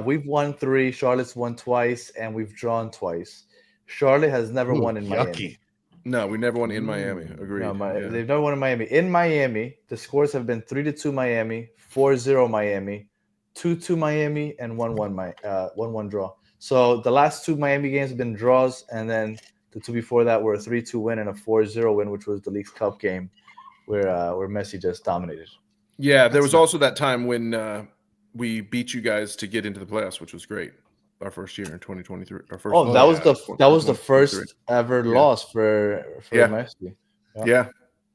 D: We've won 3. Charlotte's won twice, and we've drawn twice. Charlotte has never won in Miami.
F: No, we never won in Miami. Agreed.
D: No, they've never won in Miami. In Miami, the scores have been 3-2 Miami, 4-0 Miami, 2-2 Miami, and 1-1 draw. So the last 2 Miami games have been draws, and then the 2 before that were a 3-2 win and a 4-0 win, which was the Leagues Cup game, where Messi just dominated.
F: Yeah, there was also that time when we beat you guys to get into the playoffs, which was great. Our first year in 2023.
D: That was the first ever loss for Messi.
F: Yeah.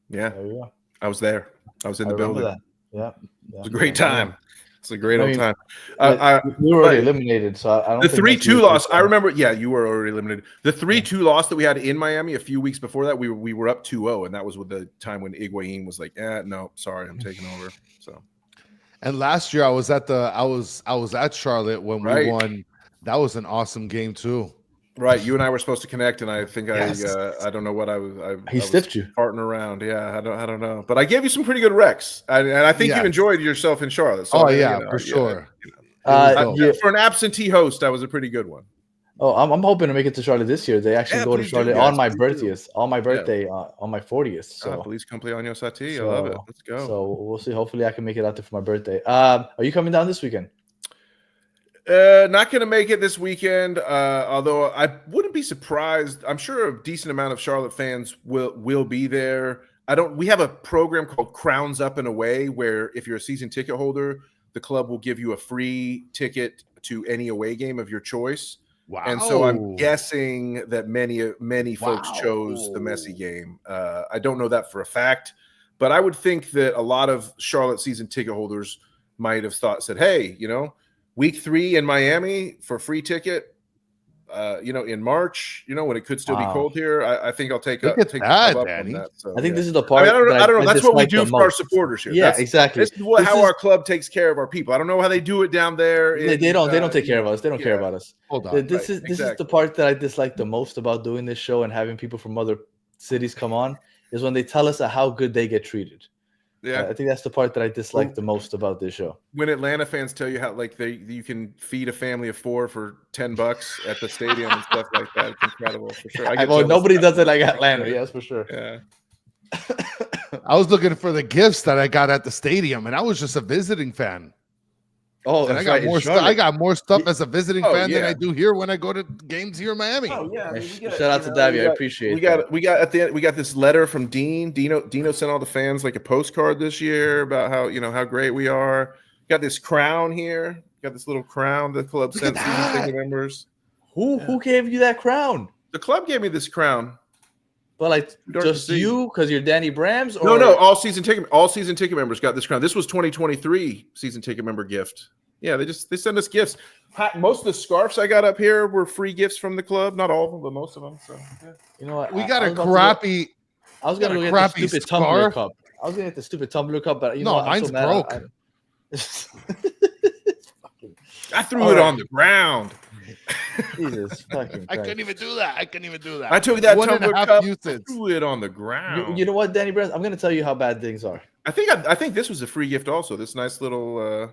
F: There you go. I was there. I was in the building.
D: That. Yeah.
F: It was a great time. It's a great old time.
D: We were already eliminated, so I don't.
F: The 3-2 loss. I remember. Yeah, you were already eliminated. The 3-2 loss that we had in Miami a few weeks before that, we were up 2-0, and that was with the time when Higuain was like, no, sorry, I'm taking over. So.
E: And last year I was at Charlotte when we won. That was an awesome game too.
F: Right, you and I were supposed to connect, and I think I don't know what I was.
D: He stiffed you,
F: farting around. Yeah, I don't know, but I gave you some pretty good recs, and I think you enjoyed yourself in Charlotte. So
E: for sure.
F: For an absentee host, that was a pretty good one.
D: Oh, I'm hoping to make it to Charlotte this year. They actually go to Charlotte on my birthday, on my 40th. So
F: please cumpleaños a ti. I love it. Let's go.
D: So we'll see. Hopefully, I can make it out there for my birthday. Are you coming down this weekend?
F: Not going to make it this weekend, although I wouldn't be surprised. I'm sure a decent amount of Charlotte fans will be there. We have a program called Crowns Up and Away, where if you're a season ticket holder, the club will give you a free ticket to any away game of your choice.
E: Wow.
F: And so I'm guessing that many folks
E: Wow.
F: chose the Messi game. I don't know that for a fact, but I would think that a lot of Charlotte season ticket holders might have said, hey, week 3 in Miami for free ticket, in March, when it could still be cold here. I think I'll take
E: Look
F: a
E: at
F: take
E: that,
F: up
E: Danny.
F: on that. So,
I: I think this is the part.
F: I don't know. That's what we
I: dislike
F: do
I: the
F: for our
I: most.
F: supporters here.
I: Yeah, exactly.
F: This is how our club takes care of our people. I don't know how they do it down there.
I: They don't take care of us. They don't care about us.
E: Hold on.
I: This is the part that I dislike the most about doing this show and having people from other cities come on, is when they tell us how good they get treated.
F: Yeah,
I: I think that's the part that I dislike the most about this show.
F: When Atlanta fans tell you how you can feed a family of 4 for $10 at the stadium and stuff like that, it's incredible for sure.
I: Nobody does it like Atlanta, yes, for sure.
F: Yeah.
E: I was looking for the gifts that I got at the stadium, and I was just a visiting fan.
I: Oh,
E: and I got more stuff. I got more stuff as a visiting fan than I do here when I go to games here in Miami.
I: Oh yeah, shout out to Davey. I appreciate it.
F: We got this letter from Dino sent all the fans like a postcard this year about how great we are. Got this crown here. Got this little crown the club sent season ticket members.
I: Who gave you that crown?
F: The club gave me this crown.
I: But just you because you're Danny Brams? Or?
F: No, all season ticket members got this crown. This was 2023 season ticket member gift. Yeah, they send us gifts. Most of the scarves I got up here were free gifts from the club. Not all of them, but most of them. So yeah.
I: You know what?
E: We got a crappy.
I: I was gonna get the stupid tumbler cup. I was gonna get the stupid tumbler cup, but
E: mine's broke.
F: I threw it on the ground.
I: Jesus fucking Christ.
E: I couldn't even do that.
F: I took that tumbler cup,
E: usage.
F: threw it on the ground.
I: You know what, Danny Brams? I'm going to tell you how bad things are.
F: I think this was a free gift also. This nice little,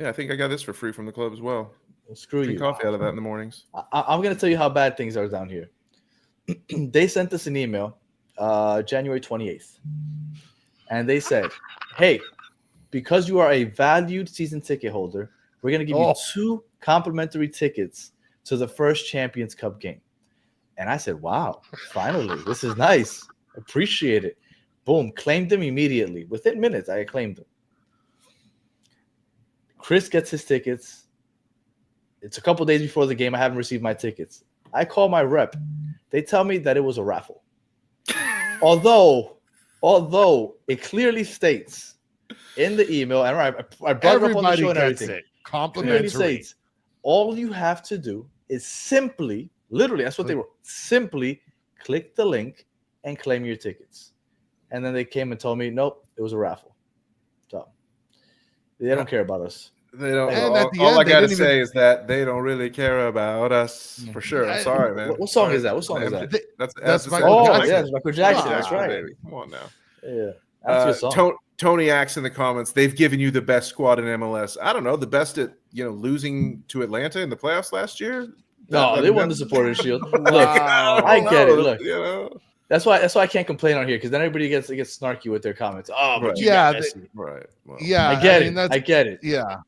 F: I think I got this for free from the club as well.
I: Screw
F: Drink
I: you.
F: coffee out of that in the mornings.
I: I'm going to tell you how bad things are down here. They sent us an email January 28th. And they said, hey, because you are a valued season ticket holder, we're going to give you 2 complimentary tickets to the first Champions Cup game. And I said, wow, finally, this is nice. Appreciate it. Boom, claimed them immediately. Within minutes, I claimed them. Chris gets his tickets. It's a couple days before the game. I haven't received my tickets. I call my rep. They tell me that it was a raffle. Although it clearly states in the email, and I brought it up on the show and everything.
E: It. Complimentary.
I: States, all you have to do is simply, literally, that's what they were, simply click the link and claim your tickets. And then they came and told me, nope, it was a raffle. So they don't care about us.
F: They don't.
E: And
F: all I gotta say is that they don't really care about us for sure. I'm sorry, man.
I: What song is that? What song is that?
F: That's
E: Michael Jackson.
I: Yeah, it's Michael Jackson. That's right.
F: Baby. Come on now.
I: Yeah. That's your song.
F: Tony Axe in the comments. They've given you the best squad in MLS. I don't know, the best at losing to Atlanta in the playoffs last year.
I: No, they won the Supporters Shield. Look, I get it. Look, that's why I can't complain on here because then everybody gets snarky with their comments. Oh, but
F: right. Well,
E: yeah,
I: I get it. I get it.
E: Yeah.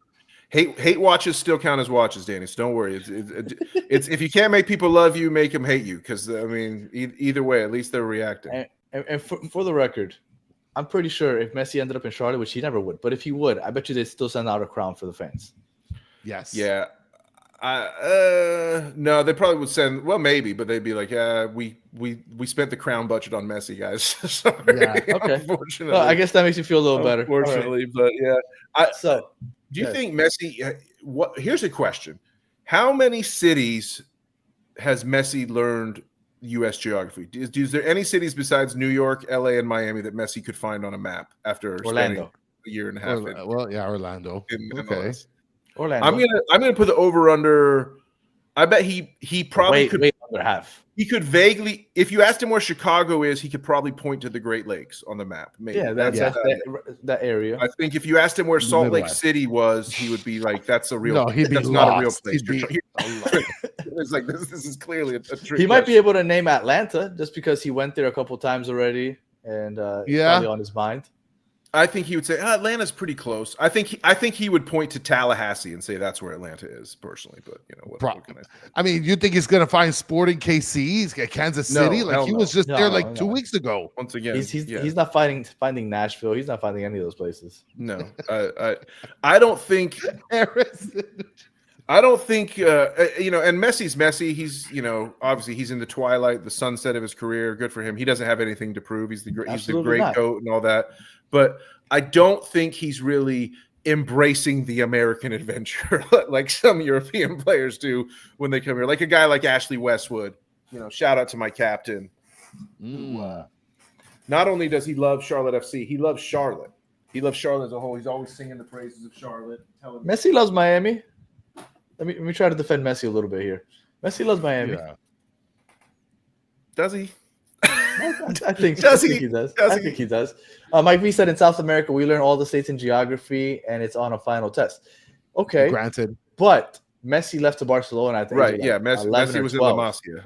F: Hate watches still count as watches, Danny. So don't worry. It's if you can't make people love you, make them hate you. Because I mean, either way, at least they're reacting.
I: And for the record, I'm pretty sure if Messi ended up in Charlotte, which he never would, but if he would, I bet you they'd still send out a crown for the fans.
E: Yes.
F: Yeah. No, they probably would send. Well, maybe, but they'd be like, "Yeah, we spent the crown budget on Messi, guys." Sorry,
I: yeah. Okay.
F: Unfortunately,
I: well, I guess that makes you feel a little better.
F: Unfortunately, but yeah.
I: So,
F: do you think Messi? Here's a question: how many cities has Messi learned U.S. geography? Is there any cities besides New York, L.A., and Miami that Messi could find on a map after spending a year and a half?
E: Orlando. Okay.
I: Orlando.
F: I'm gonna put the over under. I bet he probably could
I: under half.
F: He could vaguely, if you asked him where Chicago is, he could probably point to the Great Lakes on the map. Maybe.
I: Yeah, that's that area.
F: I think if you asked him where Salt Lake City was, he would be like, "That's a real.
E: No, he'd be
F: that's
E: lost.
F: not a real place." It's like this is clearly a trick.
I: He might be able to name Atlanta just because he went there a couple times already, and probably on his mind.
F: I think he would say Atlanta's pretty close. I think he would point to Tallahassee and say that's where Atlanta is personally. But what can I say?
E: I mean, you think he's going to find Sporting KC, Kansas City?
F: No,
E: Like he was just there like 2 weeks ago.
F: Once again,
I: he's not finding Nashville. He's not finding any of those places.
F: No, I don't think. I don't think and Messi's Messi. He's obviously he's in the twilight, the sunset of his career. Good for him. He doesn't have anything to prove. He's the great goat and all that. But I don't think he's really embracing the American adventure like some European players do when they come here. Like a guy like Ashley Westwood. Shout out to my captain. Who, not only does he love Charlotte FC, he loves Charlotte. He loves Charlotte as a whole. He's always singing the praises of Charlotte.
I: Messi loves Miami. Let me try to defend Messi a little bit here. Messi loves Miami.
F: Yeah. Does he?
I: I think he does. I think he does. Mike V said in South America, we learn all the states in geography, and it's on a final test. Okay.
E: Granted.
I: But Messi left to Barcelona, I think.
F: Right, yeah. Messi was in La
I: Masia.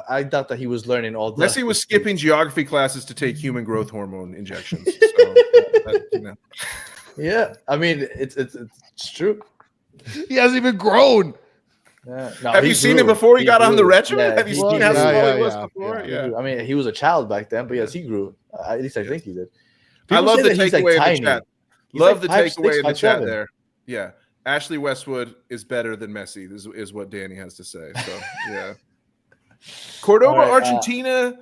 I: I doubt that he was learning all the
F: Messi was skipping geography classes to take human growth hormone injections. So,
I: Yeah, I mean, it's true.
E: He hasn't even grown.
I: No,
F: have you seen him before he got on the retro? Have you seen how small he was before?
I: Yeah. I mean, he was a child back then, but yes, he grew. At least I think he did.
F: I love the takeaway in the chat. Love the takeaway in the chat there. Yeah. Ashley Westwood is better than Messi, is what Danny has to say. So, yeah. Cordoba, right, Argentina.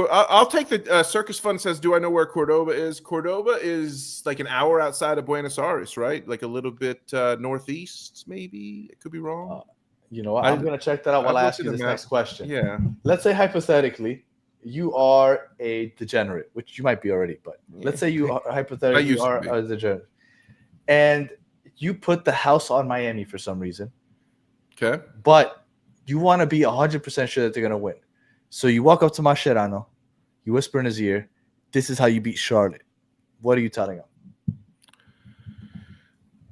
F: I'll take the Circus Fund says, do I know where Cordoba is? Cordoba is like an hour outside of Buenos Aires, right? Like a little bit northeast, maybe. It could be wrong.
I: You know what? I'm going to check that out while I ask you this next question.
F: Yeah.
I: Let's say hypothetically you are a degenerate, which you might be already, but let's say you are hypothetically a degenerate. And you put the house on Miami for some reason.
F: Okay.
I: But you want to be 100% sure that they're going to win. So you walk up to Mascherano, you whisper in his ear, this is how you beat Charlotte. What are you telling him?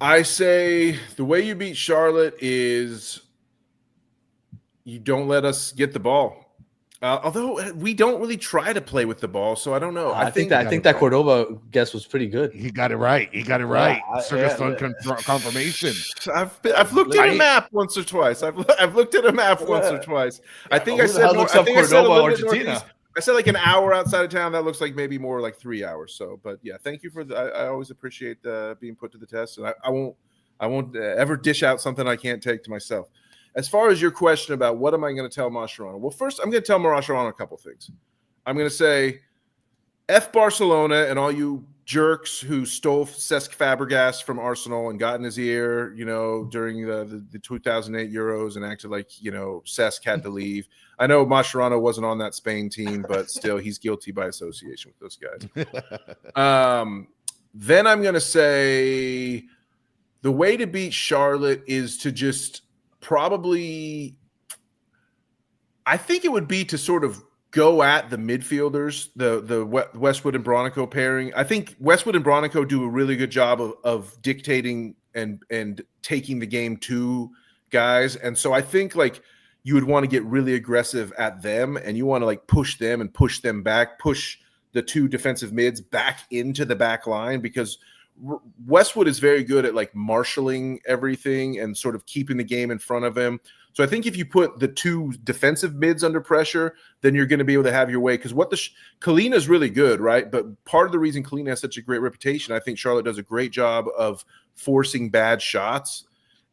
F: I say the way you beat Charlotte is you don't let us get the ball. Although we don't really try to play with the ball, so I don't know.
I: I think that Cordoba guess was pretty good.
E: He got it right. Circus Fund confirmation.
F: I've looked at a map once or twice. I've looked at a map once or twice. I think I said Argentina. I said like an hour outside of town. That looks like maybe more like 3 hours. So, but yeah, thank you for I always appreciate being put to the test, and I won't ever dish out something I can't take to myself. As far as your question about what am I going to tell Mascherano? Well, first, I'm going to tell Mascherano a couple things. I'm going to say, F Barcelona and all you jerks who stole Cesc Fabregas from Arsenal and got in his ear, during the 2008 Euros and acted like, Cesc had to leave. I know Mascherano wasn't on that Spain team, but still, he's guilty by association with those guys. Then I'm going to say the way to beat Charlotte is to just probably, I think it would be to sort of go at the midfielders, the Westwood and Bronico pairing. I think Westwood and Bronico do a really good job of dictating and taking the game to guys. And so I think like you would want to get really aggressive at them, and you want to like push them and push them back, push the two defensive mids back into the back line, because Westwood is very good at like marshaling everything and sort of keeping the game in front of him. So I think if you put the two defensive mids under pressure, then you're going to be able to have your way. Because Kalina is really good, right? But part of the reason Kalina has such a great reputation, I think Charlotte does a great job of forcing bad shots.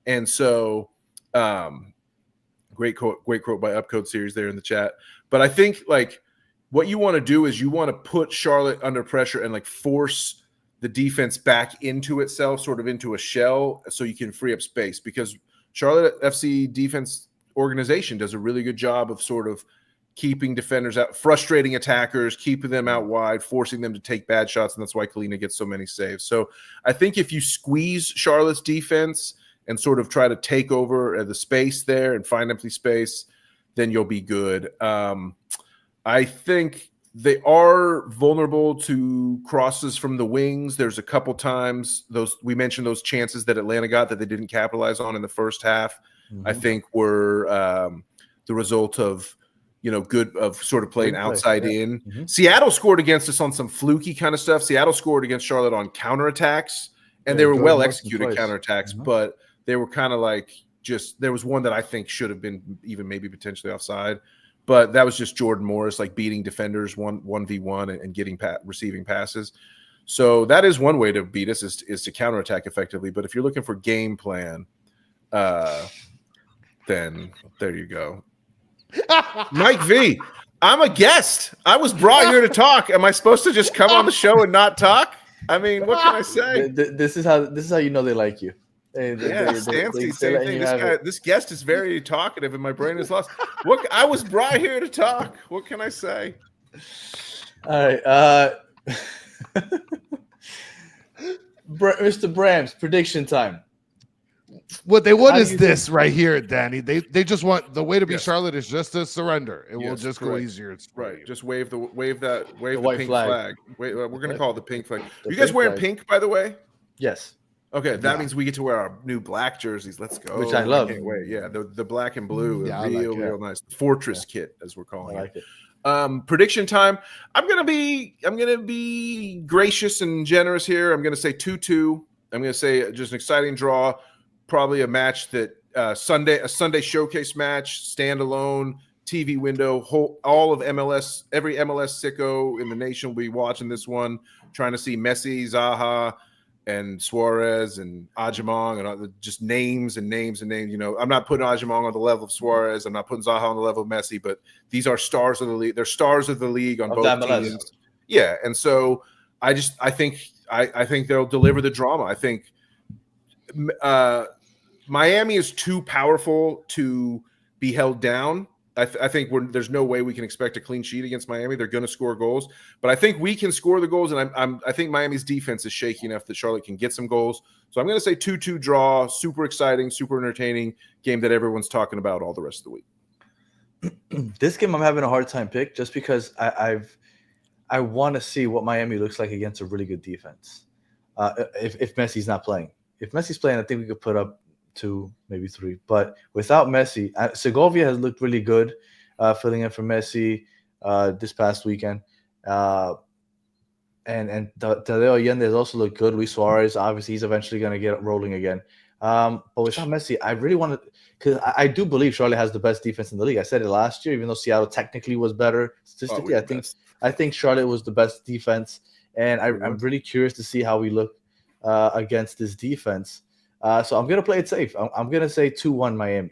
F: And so, great quote by Upcode Series there in the chat. But I think like what you want to do is you want to put Charlotte under pressure and like force the defense back into itself, sort of into a shell, so you can free up space, because Charlotte FC defense organization does a really good job of sort of keeping defenders out, frustrating attackers, keeping them out wide, forcing them to take bad shots, and that's why Kalina gets so many saves. So I think if you squeeze Charlotte's defense and sort of try to take over the space there and find empty space, then you'll be good. I think they are vulnerable to crosses from the wings. There's a couple times we mentioned those chances that Atlanta got that they didn't capitalize on in the first half. I think were the result of good of sort of playing outside in.
I: Mm-hmm.
F: Seattle scored against us on some fluky kind of stuff. Seattle scored against Charlotte on counterattacks, and they were well executed counterattacks, but they were kind of like there was one that I think should have been even maybe potentially offside, but that was just Jordan Morris like beating defenders 1v1 and getting receiving passes. So that is one way to beat us is to counterattack effectively. But if you're looking for game plan, then there you go. Mike V, I'm a guest. I was brought here to talk. Am I supposed to just come on the show and not talk? I mean, what can I say?
I: This is how you know they like you.
F: Stancy, same thing. This guest is very talkative, and my brain is lost. I was brought here to talk. What can I say?
I: All right, Mr. Brams, prediction time.
E: What they want is this right here, Danny. They just want the way to beat Charlotte is just to surrender. It will just go easier.
F: Right. Just wave the pink
I: white
F: flag. Wait, we're gonna call it the pink flag. Are you guys wearing pink, by the way?
I: Yes.
F: Okay, that means we get to wear our new black jerseys. Let's go.
I: Which I love.
F: Can't wait. Yeah, the black and blue.
E: Yeah,
F: real nice. Fortress kit, as we're calling
I: I like it.
F: Prediction time. I'm gonna be gracious and generous here. I'm gonna say 2-2. I'm gonna say just an exciting draw. Probably a match that a Sunday showcase match, standalone TV window. All of MLS, every MLS sicko in the nation will be watching this one, trying to see Messi, Zaha, and Suarez and Ajimong and just names and names. I'm not putting Ajimong on the level of Suarez. I'm not putting Zaha on the level of Messi, but these are stars of the league. They're stars of the league on both teams. Yeah, and so I think they'll deliver the drama. I think Miami is too powerful to be held down. I think there's no way we can expect a clean sheet against Miami. They're going to score goals, but I think we can score the goals, and I think Miami's defense is shaky enough that Charlotte can get some goals. So I'm going to say 2-2 draw. Super exciting, super entertaining game that everyone's talking about all the rest of the week.
I: This game I'm having a hard time pick just because I want to see what Miami looks like against a really good defense. If Messi's not playing, if Messi's playing, I think we could put up 2, maybe 3. But without Messi, Segovia has looked really good, filling in for Messi this past weekend. And Tadeo Allende has also looked good. Luis Suarez, obviously, he's eventually going to get rolling again. But without Messi, I really want to – because I do believe Charlotte has the best defense in the league. I said it last year, even though Seattle technically was better statistically. I think Charlotte was the best defense. And I'm really curious to see how we look against this defense. So I'm going to play it safe. I'm going to say 2-1 Miami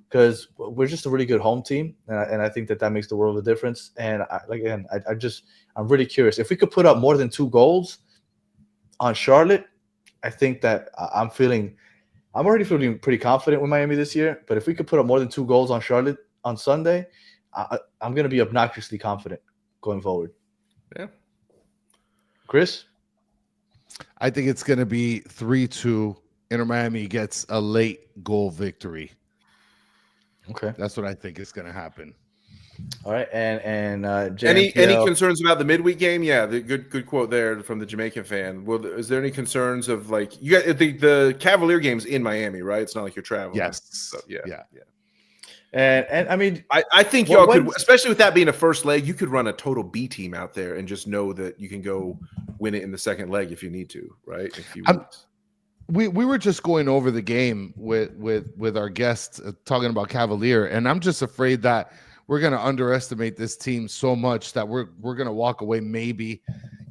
I: because we're just a really good home team. And I think that makes the world of a difference. And I'm really curious. If we could put up more than 2 goals on Charlotte, I think that I'm already feeling pretty confident with Miami this year. But if we could put up more than 2 goals on Charlotte on Sunday, I'm going to be obnoxiously confident going forward.
F: Yeah.
I: Chris?
E: I think it's going to be 3-2. Inter Miami gets a late goal victory.
I: Okay,
E: that's what I think is going to happen.
I: All right, and
F: any concerns about the midweek game? Yeah, the good quote there from the Jamaican fan. Well, is there any concerns of like you got the Cavalier game's in Miami, right? It's not like you're traveling.
E: Yes.
F: So, yeah.
I: And I mean,
F: I think y'all could, especially with that being a first leg, you could run a total B team out there and just know that you can go win it in the second leg if you need to, right?
E: We were just going over the game with our guests talking about Cavalier, and I'm just afraid that we're going to underestimate this team so much that we're going to walk away. Maybe,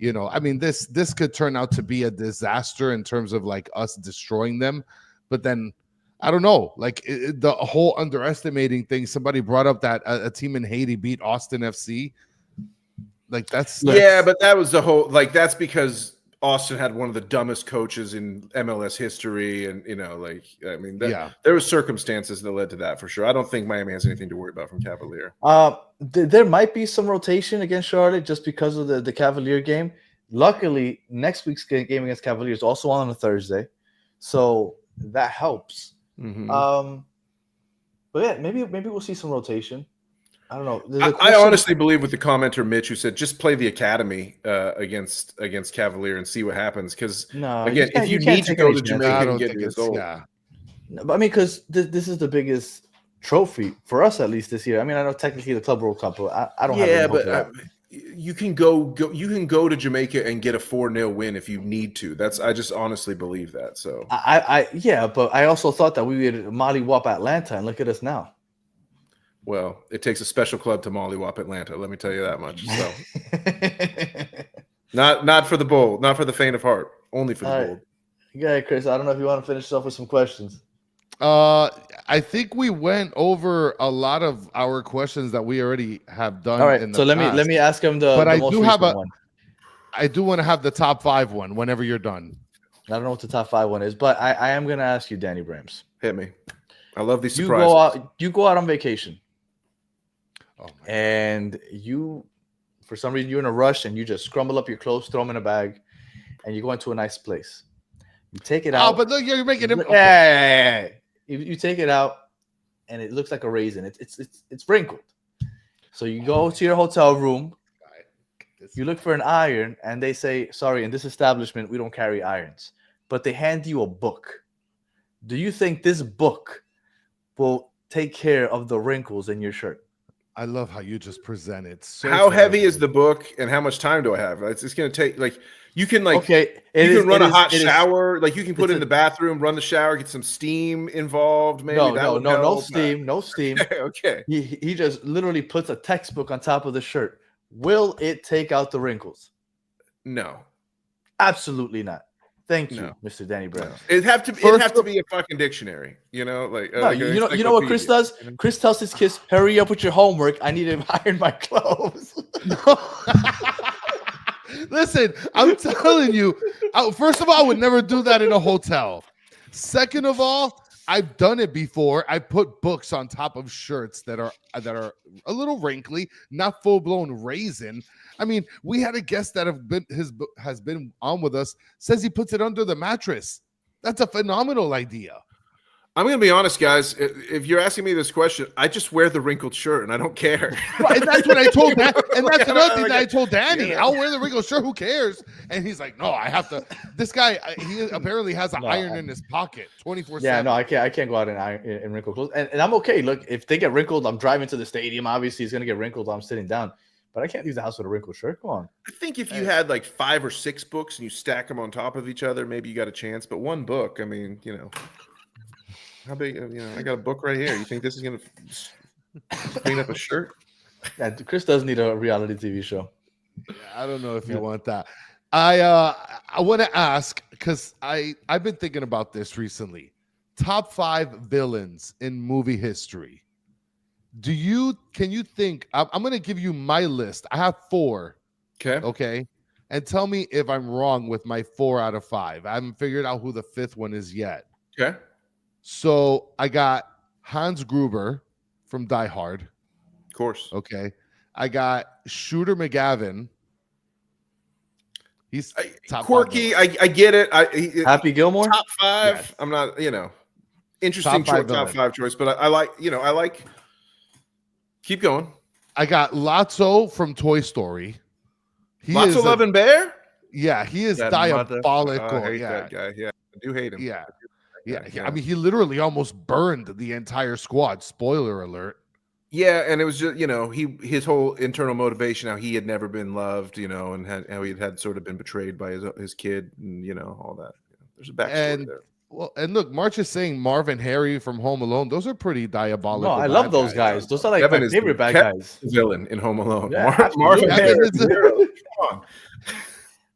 E: I mean, this could turn out to be a disaster in terms of like us destroying them, but then I don't know, like the whole underestimating thing. Somebody brought up that a team in Haiti beat Austin FC. Like that's
F: but that was the whole that's because Austin had one of the dumbest coaches in MLS history, and there were circumstances that led to that for sure. I don't think Miami has anything to worry about from Cavalier.
I: There might be some rotation against Charlotte just because of the Cavalier game. Luckily, next week's game against Cavalier is also on a Thursday, so that helps.
F: Mm-hmm.
I: But yeah, maybe we'll see some rotation. I don't know.
F: I honestly believe with the commenter Mitch who said just play the academy against Cavalier and see what happens. Because if you need to go to Jamaica and get your goal,
I: No, but I mean, because this is the biggest trophy for us at least this year. I mean, I know technically the Club World Cup, but I don't have
F: Yeah,
I: any hope
F: but
I: for that.
F: you can go to Jamaica and get a 4-0 win if you need to. I just honestly believe that. So
I: Yeah, but I also thought that we would mollywop Atlanta, and look at us now.
F: well, it takes a special club to mollywop Atlanta. Let me tell you that much. So not for the bold, not for the faint of heart, only for the bold.
I: Yeah, Chris. I don't know if you want to finish off with some questions.
E: I think we went over a lot of our questions that we already have done.
I: All right,
E: in the
I: so let
E: past.
I: me ask him the.
E: But
I: the
E: I
I: most
E: do have
I: recent one.
E: I do want to have the top 5 one whenever you're done.
I: I don't know what the top 5 one is, but I am going to ask you, Danny Brams.
F: Hit me. I love these surprises.
I: You go out on vacation,
E: Oh my
I: and you, for some reason, you're in a rush, and you just scramble up your clothes, throw them in a bag, and you go into a nice place. You take it out.
E: Oh, but look, you're making him. Okay.
I: Yeah. You take it out, and it looks like a raisin. It's wrinkled. So you go to your hotel room. You look for an iron, and they say, "Sorry, in this establishment, we don't carry irons." But they hand you a book. Do you think this book will take care of the wrinkles in your shirt?
E: I love how you just present it. So
F: How heavy
E: cleverly.
F: is the book, and how much time do I have? It's going to take you can
I: Okay,
F: you can run a hot
I: it is-
F: shower. Like you can put it in
I: a-
F: the bathroom, run the shower, get some steam involved. Maybe
I: No,
F: that
I: no,
F: would
I: no, no
F: help.
I: steam, no steam.
F: Okay.
I: He just literally puts a textbook on top of the shirt. Will it take out the wrinkles?
F: No.
I: Absolutely not. Thank you,
F: No.
I: Mr. Danny Brams.
F: It'd have to be a fucking dictionary,
I: No,
F: like
I: you know what Chris does? Chris tells his kids, "Hurry up with your homework. I need to iron my clothes."
E: Listen, I'm telling you. First of all, I would never do that in a hotel. Second of all, I've done it before. I put books on top of shirts that are a little wrinkly, not full blown raisin. I mean, we had a guest that has been on with us. Says he puts it under the mattress. That's a phenomenal idea.
F: I'm going to be honest, guys. If you're asking me this question, I just wear the wrinkled shirt and I don't care.
E: Right, and that's what I told Dan. And that's another thing that I told Danny. I'll wear the wrinkled shirt. Who cares? And he's like, no, I have to. This guy, he apparently has an iron in his pocket 24/7.
I: Yeah, no, I can't go out in wrinkled clothes. And I'm okay. Look, if they get wrinkled, I'm driving to the stadium. Obviously, it's going to get wrinkled while I'm sitting down. But I can't leave the house with a wrinkled shirt. Come on.
F: I think if you had like 5 or 6 books and you stack them on top of each other, maybe you got a chance. But one book, I mean, how big? I got a book right here. You think this is going to clean up a shirt?
I: Yeah, Chris does need a reality TV show.
E: Yeah, I don't know if you want that. I want to ask because I've been thinking about this recently. Top 5 villains in movie history. Can you think? I'm going to give you my list. I have 4. Okay. And tell me if I'm wrong with my 4 out of 5. I haven't figured out who the 5th one is yet.
F: Okay.
E: So I got Hans Gruber from Die Hard.
F: Of course.
E: Okay. I got Shooter McGavin. He's top
F: quirky.
E: 5
F: I get it.
I: Happy Gilmore?
F: Top 5.
E: Yes.
F: I'm not, interesting
E: Top 5
F: top 5 choice, but I like. Keep going.
E: I got Lotso from Toy Story.
F: Lots of Love and Bear?
E: Yeah, he is
F: That
E: diabolical.
F: I hate
E: Yeah.
F: that guy. Yeah, I do hate him.
E: Yeah. I mean, he literally almost burned the entire squad. Spoiler alert.
F: Yeah, and it was just his whole internal motivation, how he had never been loved, and how he had sort of been betrayed by his kid, and all that. There's a backstory there.
E: Well, and look, March is saying Marv and Harry from Home Alone. Those are pretty diabolical.
I: No, I love those guys. Those are like my favorite bad guys.
F: Villain in Home Alone.
I: Yeah,
F: Marv and Harry.
E: Come
F: on.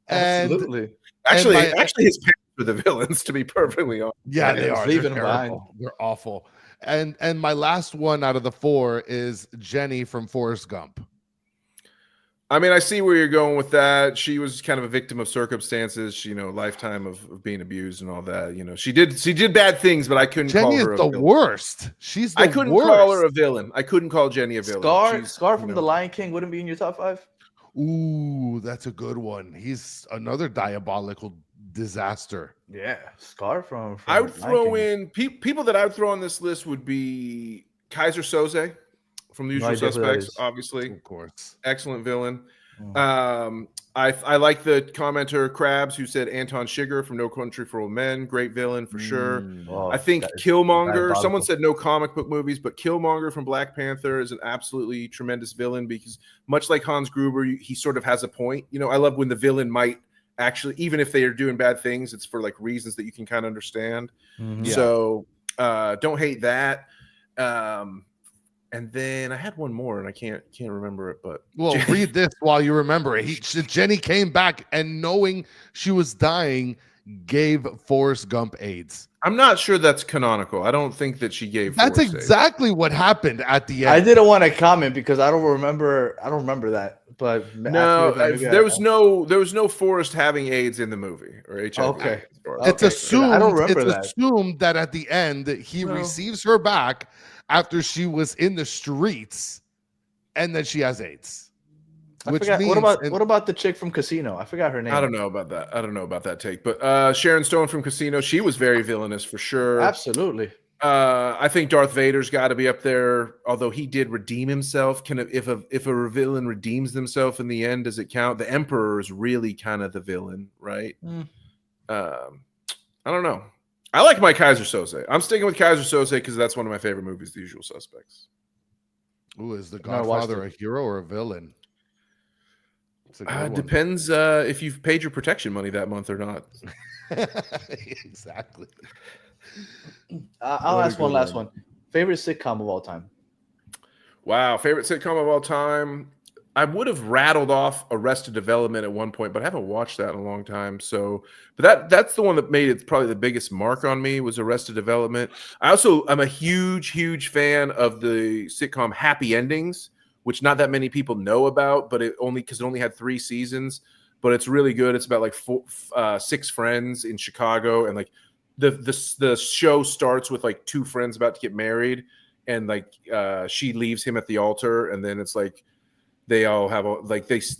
I: Absolutely.
F: Actually, his parents were the villains, to be perfectly honest.
E: Yeah, they are.
I: Leaving
E: They're
I: them behind.
E: terrible. They're awful. And my last one out of the 4 is Jenny from Forrest Gump.
F: I mean, I see where you're going with that. She was kind of a victim of circumstances, lifetime of being abused and all that. She did bad things, but I couldn't call
E: Jenny
F: her
E: is
F: a
E: the
F: villain.
E: worst. She's the
F: I couldn't
E: worst.
F: call her a villain. I couldn't call Jenny a villain.
I: Scar from The Lion King wouldn't be in your top 5?
E: Ooh, that's a good one. He's another diabolical disaster.
I: Yeah, Scar from
F: I would
I: Lion
F: throw
I: King.
F: in people that I would throw on this list would be Kaiser Soze from The Usual
I: idea who that
F: Suspects,
I: is.
F: obviously.
E: Of course.
F: Excellent villain. I like the commenter Krabs who said Anton Chigurh from No Country for Old Men, great villain for sure.
I: Oh,
F: I think
I: that is
F: Killmonger.
I: diabolical.
F: Someone said no comic book movies, but Killmonger from Black Panther is an absolutely tremendous villain because much like Hans Gruber, he sort of has a point. You know, I love when the villain might actually, even if they are doing bad things, it's for like reasons that you can kind of understand. So don't hate that. And then I had one more, and I can't remember it. But
E: well, read this while you remember it. Jenny came back and knowing she was dying, gave Forrest Gump AIDS.
F: I'm not sure that's canonical. I don't think that she gave.
E: That's
F: Forrest
E: exactly what happened at the end.
I: I didn't want to comment because I don't remember that. But
F: no, there was no Forrest having AIDS in the movie or HIV.
I: Okay,
E: it's assumed.
I: I don't remember
E: it's
I: that.
E: assumed that at the end he receives her back after she was in the streets, and then she has AIDS. Which means,
I: what about the chick from Casino? I forgot her name.
F: I don't know about that. I don't know about that take. But Sharon Stone from Casino, she was very villainous for sure.
I: Absolutely.
F: I think Darth Vader's got to be up there, although he did redeem himself. If a villain redeems themselves in the end, does it count? The Emperor is really kind of the villain, right? I don't know. I like my Kaiser Soze. I'm sticking with Kaiser Soze because that's one of my favorite movies, The Usual Suspects.
E: Ooh, is the Godfather a hero or a villain?
F: Depends if you've paid your protection money that month or not.
E: Exactly.
I: I'll ask one last one. Favorite sitcom of all time?
F: Wow, favorite sitcom of all time. I would have rattled off Arrested Development at one point, but I haven't watched that in a long time. So, but that's the one that made it probably the biggest mark on me was Arrested Development. I'm a huge fan of the sitcom Happy Endings, which not that many people know about, but it only had 3 seasons, but it's really good. It's about like 6 friends in Chicago, and like the show starts with like 2 friends about to get married, and like she leaves him at the altar, and then it's like they all have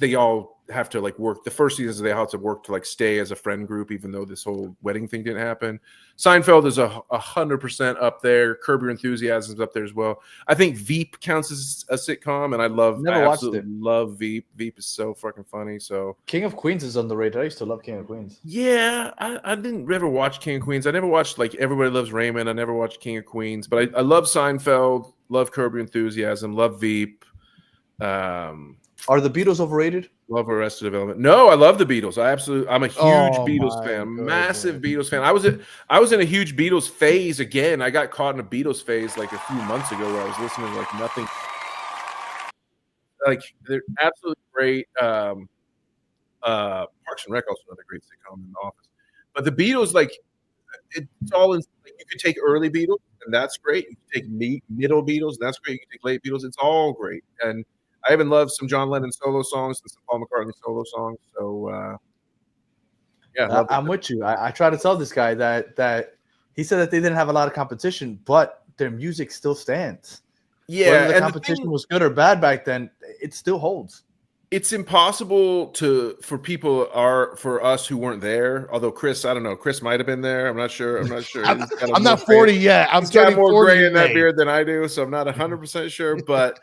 F: they all have to like work. The first season they have to work to like stay as a friend group, even though this whole wedding thing didn't happen. Seinfeld is 100% up there. Curb Your Enthusiasm is up there as well. I think Veep counts as a sitcom, and I absolutely love Veep. Veep is so fucking funny. So
I: King of Queens is underrated. I used to love King of Queens.
F: Yeah, I didn't ever watch King of Queens. I never watched like Everybody Loves Raymond. I never watched King of Queens, but I love Seinfeld, love Curb Your Enthusiasm, love Veep.
I: Are the Beatles overrated?
F: Love Arrested Development. No, I love the Beatles. I'm a huge Beatles fan, massive Beatles fan. I was in a huge Beatles phase again. I got caught in a Beatles phase like a few months ago where I was listening to like nothing. Like they're absolutely great. Parks and Rec also another great sitcom in The Office. But the Beatles, like it's all in. Like, you could take early Beatles, and that's great. You can take middle Beatles, and that's great. You can take late Beatles. It's all great. And I even love some John Lennon solo songs and some Paul McCartney solo songs. So, yeah,
I: I'm with you. I try to tell this guy that he said that they didn't have a lot of competition, but their music still stands.
F: Yeah,
I: whether the competition was good or bad back then, it still holds.
F: It's impossible for us who weren't there. Although Chris, I don't know, Chris might have been there. I'm not sure.
E: I'm not 40 yet.
F: He's got more gray in that beard than I do, so I'm not 100% sure. But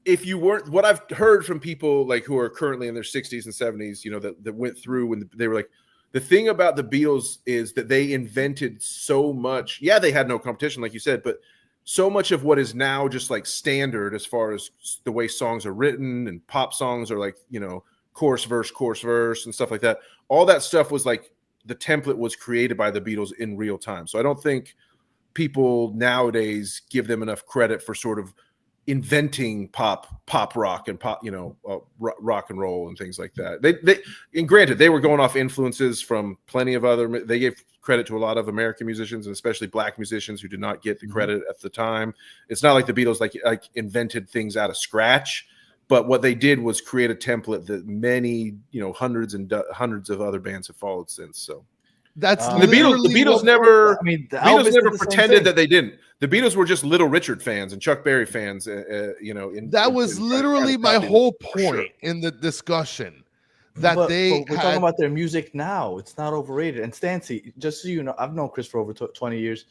F: if you weren't, what I've heard from people like who are currently in their 60s and 70s, you know, that went through when they were like, the thing about the Beatles is that they invented so much. Yeah, they had no competition, like you said, but so much of what is now just like standard as far as the way songs are written and pop songs are like, you know, chorus, verse, and stuff like that. All that stuff was like the template was created by the Beatles in real time. So I don't think people nowadays give them enough credit for sort of inventing pop rock and pop, you know, rock and roll and things like that. And granted, they were going off influences from plenty of other. They gave credit to a lot of American musicians and especially black musicians who did not get the credit at the time. It's not like the Beatles like invented things out of scratch, but what they did was create a template that many, you know, hundreds of other bands have followed since. So
E: that's
F: the Beatles never.
I: I mean,
F: the Beatles never pretended that they didn't. The Beatles were just Little Richard fans and Chuck Berry fans. You know,
E: that was literally my whole point in the discussion. That
I: but
E: we're
I: talking about their music now. It's not overrated. And Stancy, just so you know, I've known Chris for over 20 years.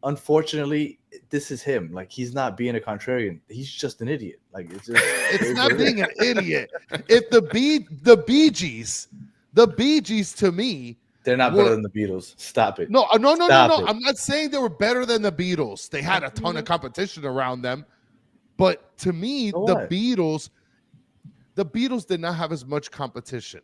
I: unfortunately, this is him. Like, he's not being a contrarian. He's just an idiot. Like,
E: It's not being an idiot. If the Bee Gees to me,
I: they're not better than the Beatles. Stop it.
E: No.
I: Stop it.
E: I'm not saying they were better than the Beatles. They had a ton of competition around them. But to me, the Beatles did not have as much competition.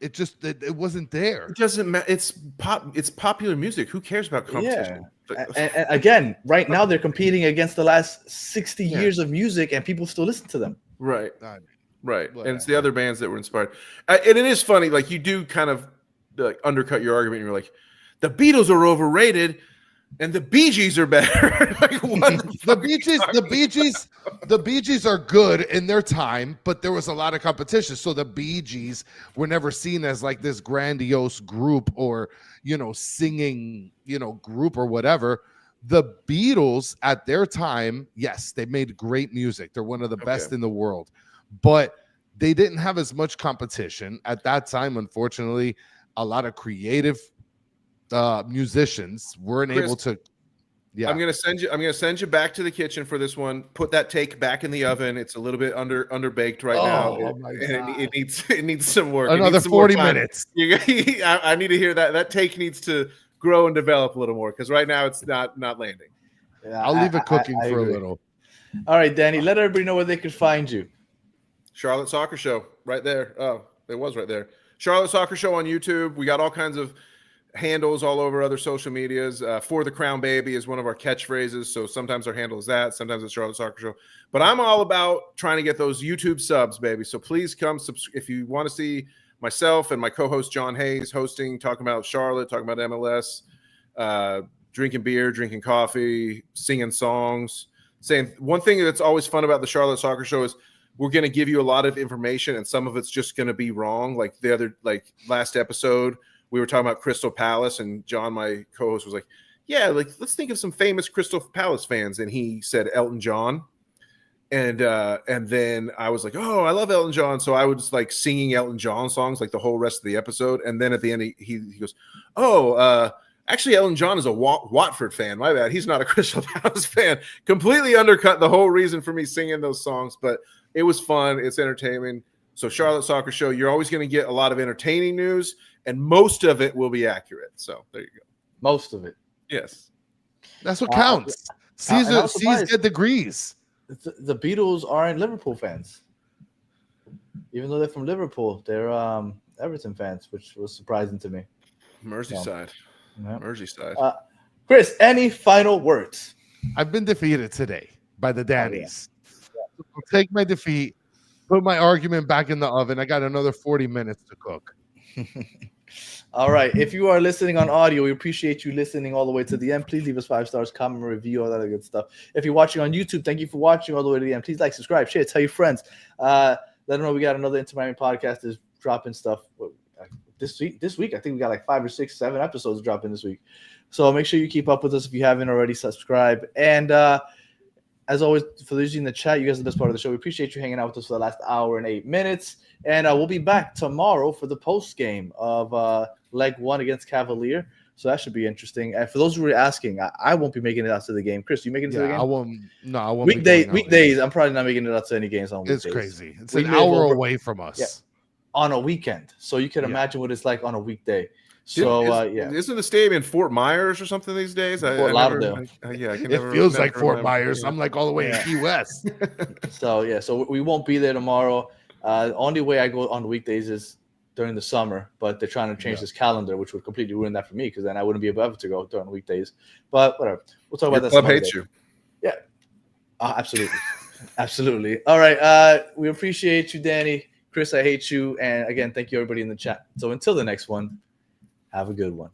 E: It wasn't there.
F: It doesn't matter. It's popular music. Who cares about competition?
I: Yeah. And again, right now they're competing against the last 60 years of music, and people still listen to them.
F: Right. Right. And it's the other bands that were inspired. And it is funny, like, you do kind of like undercut your argument. You're like, the Beatles are overrated and the Bee Gees are better. Like, what
E: the Bee Gees are good in their time, but there was a lot of competition. So the Bee Gees were never seen as like this grandiose group or, singing, group or whatever. The Beatles at their time, yes, they made great music. They're one of the best in the world, but they didn't have as much competition at that time. Unfortunately, a lot of creative musicians weren't able to. Yeah,
F: I'm gonna send you back to the kitchen for this one. Put that take back in the oven. It's a little bit under baked right now. And it needs some work.
E: Another 40 minutes.
F: I need to hear that. That take needs to grow and develop a little more, because right now it's not landing.
I: Yeah,
E: I'll leave it cooking for a little.
I: All right, Danny, let everybody know where they can find you.
F: Charlotte Soccer Show, right there. Oh, it was right there. Charlotte Soccer Show on YouTube. We got all kinds of handles all over other social medias. For the Crown Baby is one of our catchphrases. So sometimes our handle is that. Sometimes it's Charlotte Soccer Show. But I'm all about trying to get those YouTube subs, baby. So please come if you want to see myself and my co-host John Hayes hosting, talking about Charlotte, talking about MLS, drinking beer, drinking coffee, singing songs. Saying one thing that's always fun about the Charlotte Soccer Show is we're going to give you a lot of information, and some of it's just going to be wrong. Like last episode, we were talking about Crystal Palace, and John, my co-host, was like, yeah, like, let's think of some famous Crystal Palace fans. And he said Elton John. And then I was like, oh, I love Elton John. So I was like singing Elton John songs like the whole rest of the episode. And then at the end, he goes, oh, actually, Elton John is a Watford fan. My bad. He's not a Crystal Palace fan. Completely undercut the whole reason for me singing those songs. But it was fun. It's entertaining. So Charlotte Soccer Show, you're always going to get a lot of entertaining news, and most of it will be accurate. So there you go.
I: Most of it.
F: Yes.
E: That's what counts. C's get degrees.
I: The Beatles aren't Liverpool fans. Even though they're from Liverpool, they're Everton fans, which was surprising to me.
F: Merseyside.
I: Yeah.
F: Merseyside.
I: Chris, any final words?
E: I've been defeated today by the Dannies. I'll take my defeat, put my argument back in the oven. I got another 40 minutes to cook.
I: All right. If you are listening on audio, we appreciate you listening all the way to the end. Please leave us 5 stars, comment, review, all that other good stuff. If you're watching on YouTube, thank you for watching all the way to the end. Please like, subscribe, share, tell your friends. Let them know we got another Inter Miami podcast is dropping stuff this week. I think we got like 5 or 6, 7 episodes dropping this week. So make sure you keep up with us. If you haven't already, subscribe. And as always, for those in the chat, you guys are the best part of the show. We appreciate you hanging out with us for the last hour and 8 minutes. And we'll be back tomorrow for the post game of leg 1 against Cavalier. So that should be interesting. And for those who were asking, I won't be making it out to the game. Chris, you making it to the game?
E: I won't. No, I won't.
I: Weekdays, I'm probably not making it out to any games on weekdays.
E: It's crazy. It's an hour away from us.
I: Yeah, on a weekend. So you can imagine what it's like on a weekday. So
F: isn't the stadium in Fort Myers or something these days?
I: Fort Lauderdale.
E: It feels like Fort Myers. I'm like all the way in Key West.
I: So we won't be there tomorrow. The only way I go on weekdays is during the summer, but they're trying to change this calendar, which would completely ruin that for me, because then I wouldn't be able to go during weekdays. But whatever, we'll talk about that.
F: Club hates you.
I: Yeah, absolutely, absolutely. All right, we appreciate you, Danny. Chris, I hate you, and again, thank you everybody in the chat. So until the next one. Have a good one.